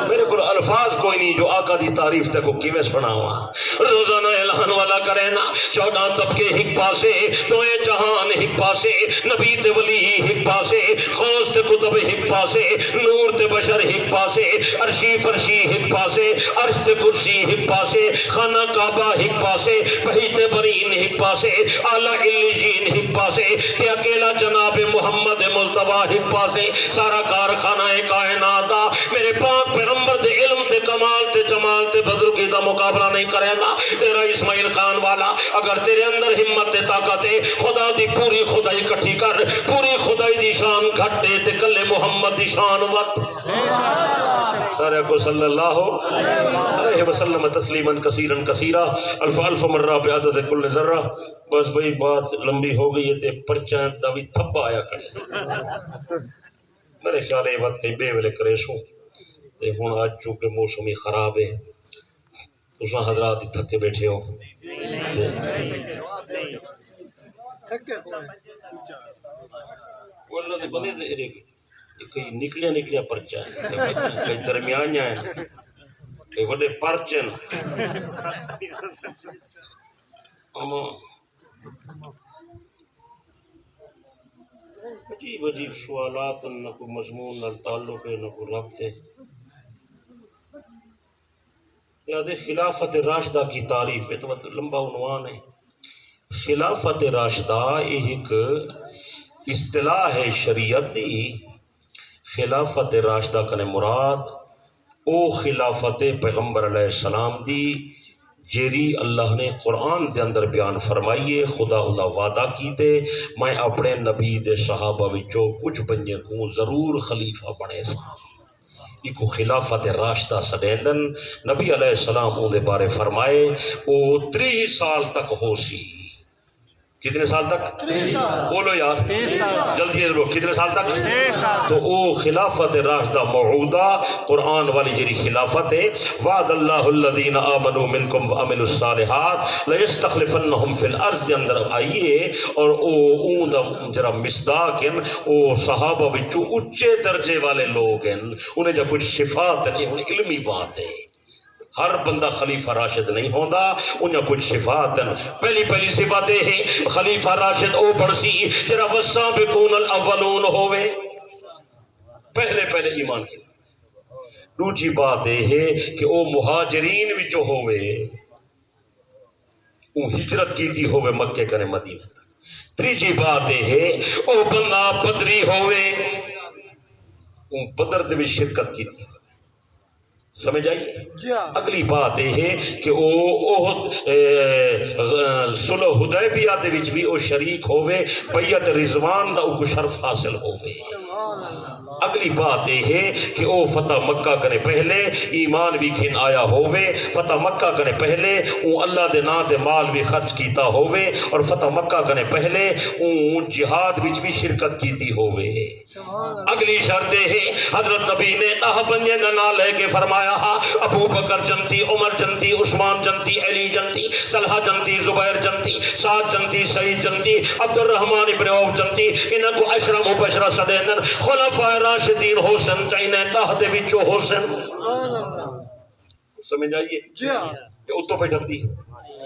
میرے کو الفاظ کوئی نہیں جو آقا دی تعریف تے کو کیویں سناواں روزانہ اعلان والا کرے نا 14 طبقے ہک پاسے دوئے جہان ہک پاسے نبی تے ولی ہک پاسے غوث تے کتب ہک پاسے نور تے بشر ہک پاسے عرشی فرشی ہک پاسے عرش تے کرسی ہک پاسے خانہ کعبہ ہک پاسے بہیت برین ہک پاسے اعلیٰ علیین ہک پاسے تے اکیلا جناب محمد مصطفیٰ ہک پاسے سارا کارخانہ کائنات دا میرے پاک پیغمبر دے علم تے کمال تے جمال تے بزرگی دا مقابلہ نہیں کرے گا تیرا اسماعیل خان والا اگر تیرے اندر ہمت تے طاقت ہے خدا دی پوری خدائی کٹھی کر پوری خدائی دی شان گھٹے تے کلے محمد دی شان وقت سارے کو صلی اللہ علیہ وسلم تسلیما کثیرا کثیرا الف الف مرہ بعدد کل ذرہ بس بھئی بات لمبی ہو گئی ہے تے پرچہ دا بھی تھبا آیا کرے میرے خیال ہے وقت کہیں بے ویلے کرے سوں تے ہن آج چونکہ موسمی خراب ہے تساں حضرات ہی تھکے بیٹھے ہو وہ اللہ دے بندے دے کئی نکلیاں نکلیاں پرچہ ہیں کئی درمیان ہیں کئی وڈے پرچے ہیں عجیب عجیب سوالات نہ کوئی مضمون نہ تعلق ہے نہ کوئی ربط ہے یاد ہے خلافت راشدہ کی تعریف ہے تو لمبا عنوان ہے خلافت راشدہ ایک اصطلاح ہے شریعت دی خلافت راشدہ کنے مراد او خلافت پیغمبر علیہ السلام دی جیری اللہ نے قرآن دے اندر بیان فرمائیے خدا دا وعدہ کیتے میں اپنے نبی دے صحابہ وچوں کچھ بندے کو ضرور خلیفہ بنے سا ایکو خلافت راشدہ سڈیندن نبی علیہ السلام اون دے بارے فرمائے او 30 سال تک ہو سی کتنے سال تک؟ 3 سال بولو یار 30 سال جلدی ہے لوگ، کتنے سال تک؟ 6 سال تو او خلافت راشدہ موعودہ قرآن والی جری خلافت ہے، وعد اللہ الذین آمنوا منکم وعملوا الصالحات لیستخلفنہم فی الارض کے اندر آئیے، اور او اون دا جرا مصداق ہیں، او صحابہ وچوں اچے درجے والے لوگ ہیں، انہیں جب کچھ صفات ہیں، یہ علمی بات ہے، ہر بندہ خلیفہ راشد نہیں ہوندا، انہاں کچھ صفات ہیں۔ پہلی صفات ہے خلیفہ راشد او بڑسی جرا والسابقون الاولون ہوئے، پہلے ایمان کی۔ دوسری بات یہ ہے کہ او مہاجرین وچوں ہوئے، او ہجرت کیتی ہوئے مکے کنے مدینہ تک۔ تیسری بات یہ ہے او بندہ بدری ہوئے، او بدر دے وچ شرکت کیتی، سمجھ آئیے؟ جی ہاں اگلی بات یہ ہے کہ صلح حدیبیہ دے وچ بھی او شریک ہوئے، بیعت رضوان دا او شرف حاصل ہوئے۔ سبحان اللہ اگلی بات یہ ہے کہ او فتح مکہ کنے پہلے ایمان بھی کھن آیا ہوئے، فتح مکہ کنے پہلے او اللہ دے نا تے مال بھی خرچ کیتا ہوئے، اور فتح مکہ کنے پہلے او جہاد وچ بھی شرکت کیتی ہوئے۔ سبحان اللہ اگلی شرط ہے حضرت نبی نے 10 بندے دا نام لے کے فرمایا ہا، ابو بکر جنتی، عمر جنتی، عثمان جنتی، علی جنتی، طلحہ جنتی، زبیر جنتی، سعد جنتی، سعید جنتی، عبد الرحمن ابن عوف جنتی، انہاں کو 10 مبشرہ سدین خلفائے راشدین حسن چاہیے 10 دے وچوں حسن، سبحان اللہ سمجھ آئیے؟ جی ہاں یہ اتوں پہ ڈھک دی۔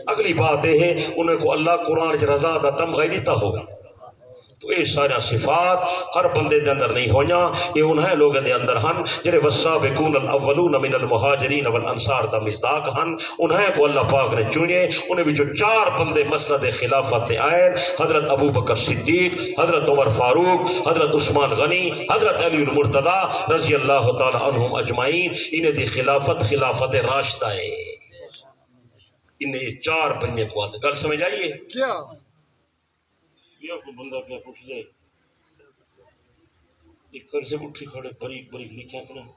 اگلی بات یہ ہے انہیں کو اللہ قرآن چ رضا دا تمغہ دیتا ہوگا، تو یہ سارا صفات ہر بندے دے اندر نہیں ہویاں، یہ انہیں لوگوں دے اندر ہن جڑے والسابقون الاولون من المہاجرین والانصار دا مصداق ہن، انہیں کو اللہ پاک نے چنے، انہیں وچوں 4 بندے مسند خلافت آئے، حضرت ابو بکر صدیق، حضرت عمر فاروق، حضرت عثمان غنی، حضرت علی المرتضی رضی اللہ تعالی عنہم اجمعین، انہیں دی خلافت راشدہ ہے، انہیں 4 بندے کو آتے، گل سمجھ آئیے؟ جی ہاں یہ کوئی بندہ کیا پوچھ دے ایک کر سے اٹھی کھڑے بریک لکھا کریں،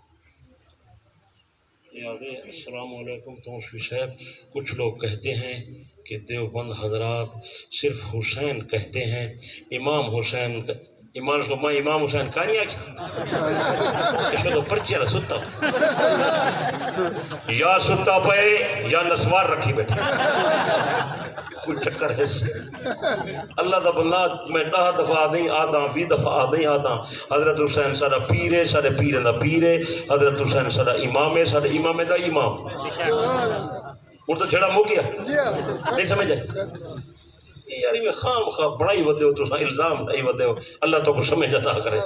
یہ آگے السلام علیکم توشوی صاحب، کچھ لوگ کہتے ہیں کہ دیوبند حضرات صرف حسین کہتے ہیں، امام حسین امام حسین کہانی آگی اس میں تو پرچی ہے ستا یا ستا پہ یا نسوار رکھی بیٹھا، کوئی چکر ہے اللہ دا بندہ میں 10 دفعہ نہیں آدھا 20 دفعہ نہیں آدھا، حضرت حسین سارا پیر ہے، سارے پیر دا پیر ہے، حضرت حسین سارا امام ہے، سارے امام دا امام، اور تو جھڑا مو گیا جی ہاں نہیں سمجھ آئے یاری میں خام بڑائی ودے ہو تو الزام نہیں ودے ہو، اللہ تو کو سمجھ عطا کرے۔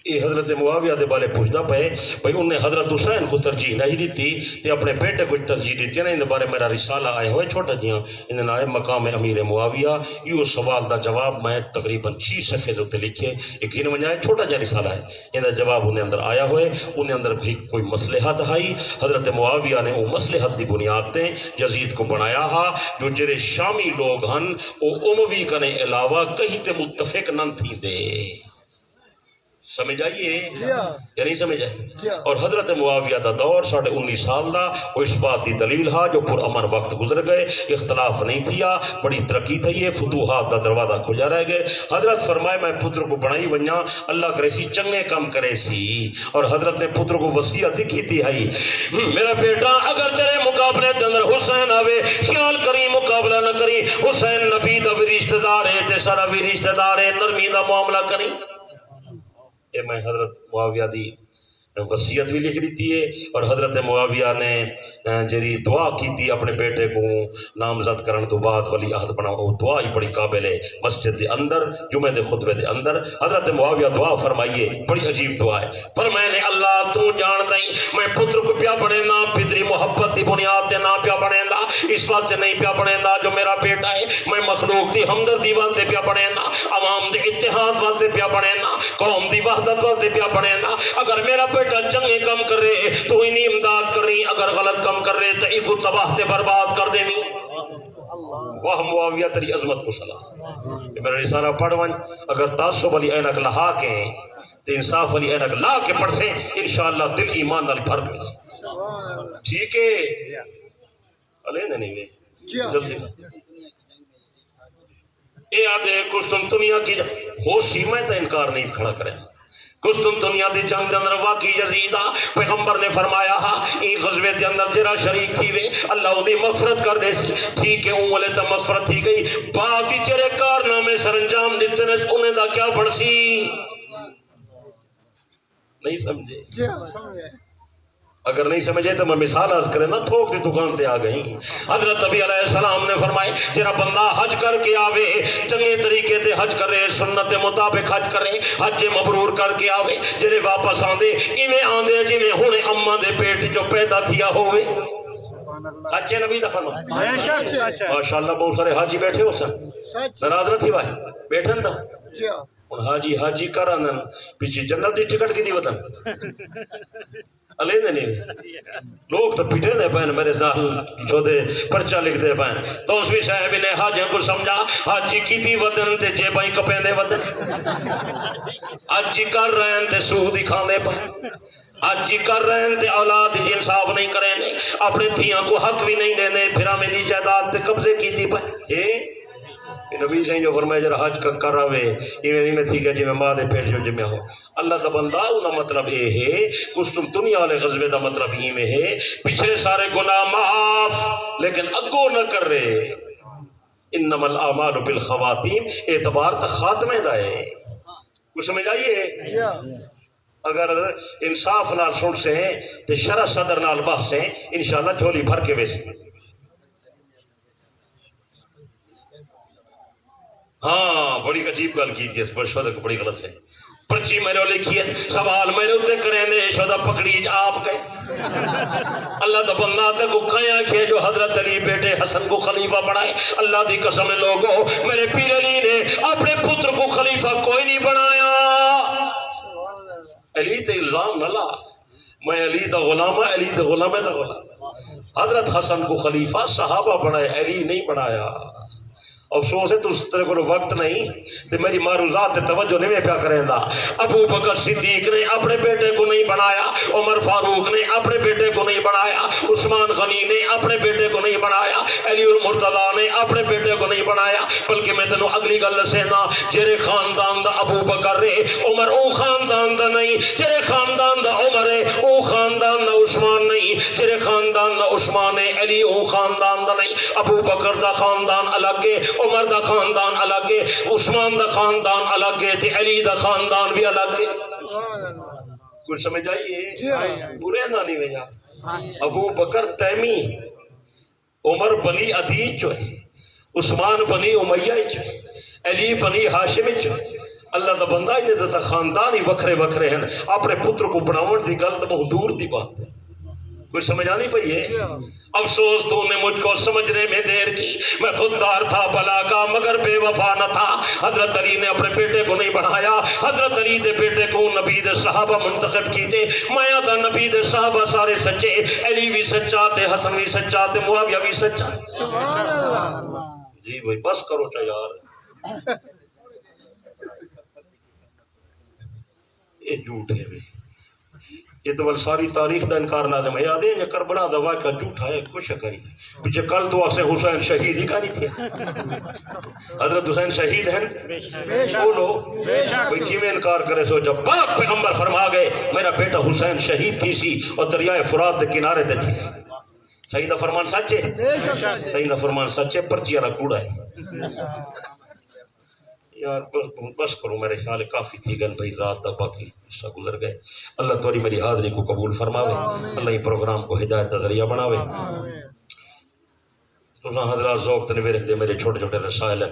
یہ حضرت معاویہ دے بارے پوچھتا پے بھئی انہیں حضرت حسین کو ترجیح نہیں دیتی تے اپنے بیٹے کو ترجیح دیتی نا، ان بارے میرا رسالہ آئے ہوئے چھوٹا جیاں انہیں آئے مقام امیر معاویہ، یہ سوال دا جواب میں تقریباً 6 صفحے دے لکھے، ایک ہی نے چھوٹا جا رسالہ ہے، ان جواب انہیں اندر آیا ہوئے، انہیں اندر بھی کوئی مصلحت آئی، حضرت معاویہ نے وہ مصلحت دی بنیاد تے یزید کو بنایا ہا، جو جرے شامی لوگ ہن وہ اموی کنے علاوہ کہیں تے متفق نہ تھی دے، سمجھ آئیے یا نہیں سمجھ آئیے؟ اور حضرت معاویہ دا دور 19.5 سال دا، وہ اس بات دی دلیل ہا جو پر امن وقت گزر گئے، اختلاف نہیں تھیا، بڑی ترقی تھی ہے، فتوحات دا دروازہ کھجا رہ گئے۔ حضرت فرمائے میں پتر کو بڑھائی ونیا اللہ کرے سی چنگے کم کرے سی، اور حضرت نے پتر کو وصیت دکھی تھی ہے میرا بیٹا اگر تیرے مقابلے دے اندر حسین آوے خیال کری مقابلہ نہ کری، حسین نبی دا بھی رشتہ دار ہے تے سارا بھی رشتہ دار ہے، نرمی دا معاملہ کری۔ یہ میں حضرت معاویہ دی وصیت بھی لکھ لیتی ہے، اور حضرت معاویہ نے جری دعا کی تھی اپنے بیٹے کو نامزد کرن تو بعد ولی عہد بنا، وہ دعا ہی بڑی قابل ہے، مسجد دے اندر جمعہ دے خطبے دے اندر حضرت معاویہ دعا فرمائیے، بڑی عجیب دعا ہے، فرمائے نے اللہ تو جان دیں میں پتر کو پیا پڑھیں دا پتری محبت دی بنیاد تے نہ پیا پڑھیں دا، اس وقت نہیں پیا پڑھیں دا جو میرا بیٹا ہے، میں مخلوق دی ہمدردی واسطے پیا پڑھیں دا، عوام دے اتحاد واسطے پیا پڑھیں دا، قوم دی وحدت واسطے پیا پڑھیں دا، اگر میرا بیٹا چنگے کم کر رہے تو انہی امداد کرنی، اگر غلط کم کر رہے تو ایگو تباہ تے برباد کر دینی۔ واہ معاویہ تری عظمت کو سلام، میرا رسالہ پڑھ ون اگر تعصب علی اینک لہا کے تے انصاف علی اینک لا کے پڑھ سے انشاءاللہ دل ایمان نال بھر گئے۔ ٹھیک ہے علیہ نہیں گئے جی ہاں جلدی اے آدھے قسطنطنیہ کی ہوشی میں تو انکار نہیں کھڑا کریں قسطنطنیہ دی جنگ دے اندر واقعی یزیدہ پیغمبر نے فرمایا ہا این غزوے دے اندر جرا شریک تھی وے اللہ انہیں مغفرت کر دے سی ٹھیک ہے اون والے تا مغفرت تھی گئی باقی جرے کارنامے سرانجام دیتے نے انہیں دا کیا بڑھسی نہیں سمجھے جی ہاں سمجھے اگر نہیں سمجھے تو میں مثال عرض کریں نا تھوک دی دکان تے آ گئی حضرت نبی علیہ السلام نے فرمائے جرا بندہ حج کر کے آوے چنگے طریقے تے حج کرے سنت مطابق حج کرے حج مبرور کر کے آوے جرے واپس آندے ایویں آندے جویں ہونے اماں دے پیٹ جو پیدا تھیا ہوئے سچے نبی دا فرمان بے شک سچ ہے ماشاءاللہ بہت سارے حاجی بیٹھے ہو سن سچ ناراض نہ تھی بھائی بیٹھن دا جی ہاں ہن حاجی کر آندن پیچھے جنت دی ٹکٹ کی دی وطن علیہ نہیں لوگ تو پیٹے دے پہن میرے ذال چھوڑے پرچہ لکھ دے پہن دوسری صاحب نے حاجیں کو سمجھا حاجی کی تھی ودن تے جے بھائی کپیں دے ودن حاجی کر رہے ہیں تے سوہ دکھان دے پہن حاجی کر رہے ہیں تے اولاد انصاف نہیں کریں دے اپنے تھیاں کو حق بھی نہیں دینے پھر ہمیں دی جائیداد تے قبضے کی تھی پہن نبی صحیح جو فرمائے جرا حج کر رہے ایویں میں تھی کہ جی میں ماں دے پیٹ جو جمع ہو اللہ دا بندہ انہا مطلب یہ ہے قسطنطنیہ والے غزوے دا مطلب یہ میں ہے پچھلے سارے گناہ معاف لیکن اگو نہ کر رہے انما الاعمال بالخواتیم اعتبار تک خاتمے دا ہے کچھ سمجھ آئیے جی ہاں اگر انصاف نال سن سے ہیں تو شرع صدر نال بحث ہیں انشاءاللہ جھولی بھر کے ویسے ہاں بڑی عجیب گل کی تھی اس پر شہدہ کو بڑی غلط ہے پرچی میں نے لکھی ہے سوال میں نے اتنے کریں دے شہدہ پکڑی آپ گئے اللہ دا بندہ تے کو کہاں کیا جو حضرت علی بیٹے حسن کو خلیفہ بنائے اللہ دی قسم لوگوں میرے پیر علی نے اپنے پتر کو خلیفہ کوئی نہیں بنایا علی تے الزام نہ لا میں علی دا غلام علی دا غلام دا غلام حضرت حسن کو خلیفہ صحابہ بنائے علی نہیں بنایا افسوس ہے تو اس طرح کو وقت نہیں تو میری معروضات توجہ نہیں میں پیا کریں دا ابو بکر صدیق نے اپنے بیٹے کو نہیں بنایا عمر فاروق نے اپنے بیٹے کو نہیں بنایا عثمان غنی نے اپنے بیٹے کو نہیں بنایا علی المرتضیٰ نے اپنے بیٹے کو نہیں بنایا بلکہ میں تنوں اگلی گل سینا جرے خاندان دا ابو بکر رے عمر او خاندان دا نہیں جرے خاندان دا عمر ہے او خاندان دا عثمان نہیں جرے خاندان دا عثمان ہے علی او خاندان دا نہیں ابو بکر دا خاندان الگ ہے عمر دا خاندان الگ ہے عثمان دا خاندان الگ ہے تے علی دا خاندان بھی الگ ہے کچھ سمجھ آئیے برے نہ نہیں بھیا ابو بکر تیمی عمر بنی عدید جو ہے عثمان بنی امیہ جو ہے علی بنی ہاشم جو ہے اللہ دا بندہ انہیں دا خاندان ہی وکھرے وکھرے ہیں اپنے پتر کو بناون دی گل تو بہت دور دی بات ہے کچھ سمجھ آنی پئی ہے افسوس تو نے مجھ کو سمجھنے میں دیر کی میں خوددار تھا بلا کا مگر بے وفا نہ تھا حضرت علی نے اپنے بیٹے کو نہیں بڑھایا حضرت علی دے بیٹے کو نبی دے صحابہ منتخب کی تھے مایا دا نبی دے صحابہ سارے سچے علی بھی سچا تے حسن بھی سچا تے معاویہ بھی سچا سبحان اللہ جی بھائی بس کرو چا یار یہ جھوٹ ہے بھائی یہ تو ساری تاریخ دا انکار لازم ہے یاد ہے یہ کربلا دا واقعہ جھوٹا ہے کچھ کری تھی پیچھے کل تو سے حسین شہید ہی کاری تھے حضرت حسین شہید ہیں بولو کوئی کیویں انکار کرے سو جب پاک پیغمبر فرما گئے میرا بیٹا حسین شہید تھی سی اور دریائے فرات دے کنارے دے تھی سی صحیح دا فرمان سچے صحیح دا فرمان سچے پرچی والا کوڑا ہے یار بس کرو میرے خیال کافی تھی گن بھائی رات تک باقی حصہ گزر گئے اللہ توری میری حاضری کو قبول فرماوے اللہ ہی پروگرام کو ہدایت کا ذریعہ بناوے تو حضرات ذوق تنے رکھ دے میرے چھوٹے چھوٹے رسائل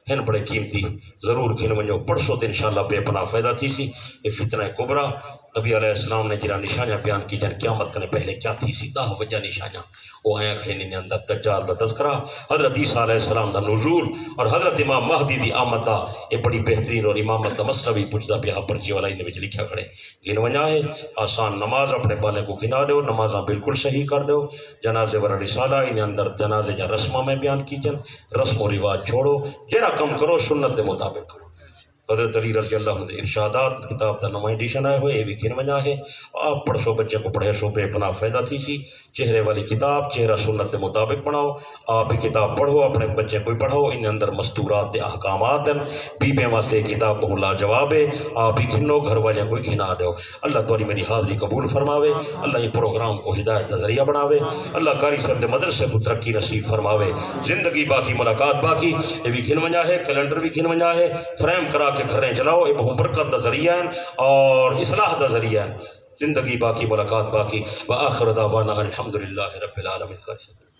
ہیں بڑے قیمتی ضرور گھن ونجو پرسوں تے انشاءاللہ بے پناہ فائدہ تھی سی یہ فتنہ کبرا نبی علیہ السلام نے جرا نشانیاں بیان کی جن قیامت کرنے پہلے کیا تھی سی 10 وجہ نشانیاں وہ آیاں کھینی نے اندر دجال دا تذکرہ حضرت عیسیٰ علیہ السلام دا نزول اور حضرت امام مہدی دی آمد دا یہ بڑی بہترین اور امامت دا مسئلہ بھی پوچھتا پیا پرچی والا اندے وچ لکھا کھڑے گھن ونجا ہے آسان نماز اپنے بالے کو گھنا دیو نمازاں بالکل صحیح کر دیو جنازے ورا رسالہ ان اندر جنازے جا رسمہ میں بیان کی جن رسم و رواج چھوڑو جرا کم کرو سنت دے مطابق کرو حضرت علی رضی اللہ عنہ دے ارشادات کتاب دا نواں ایڈیشن آئے ہوئے یہ بھی گھن ونجا ہے آپ پڑھو بچے کو پڑھے شو بے پناہ فائدہ تھی سی چہرے والی کتاب چہرہ سنت کے مطابق پڑھاؤ آپ ہی کتاب پڑھو اپنے بچے کو پڑھاؤ ان اندر مستورات دے احکامات ہیں بیبیاں واسطے کتاب بہت لاجواب ہے آپ ہی گھنو گھر والے کوئی گھنا دو اللہ تاری میری حاضری قبول فرماوے اللہ یہ پروگرام کو ہدایت کا ذریعہ بناوے اللہ قاری صاحب دے مدرسے کو ترقی نصیب فرماوے زندگی باقی ملاقات باقی یہ بھی گھن ونجا ہے کیلنڈر بھی گھن ونجا ہے فریم کرا کے گھریں چلاؤ یہ بہت برکت دا ذریعہ ہیں اور اصلاح دا ذریعہ ہیں زندگی باقی ملاقات باقی وآخر دعوانا الحمدللہ رب العالمین.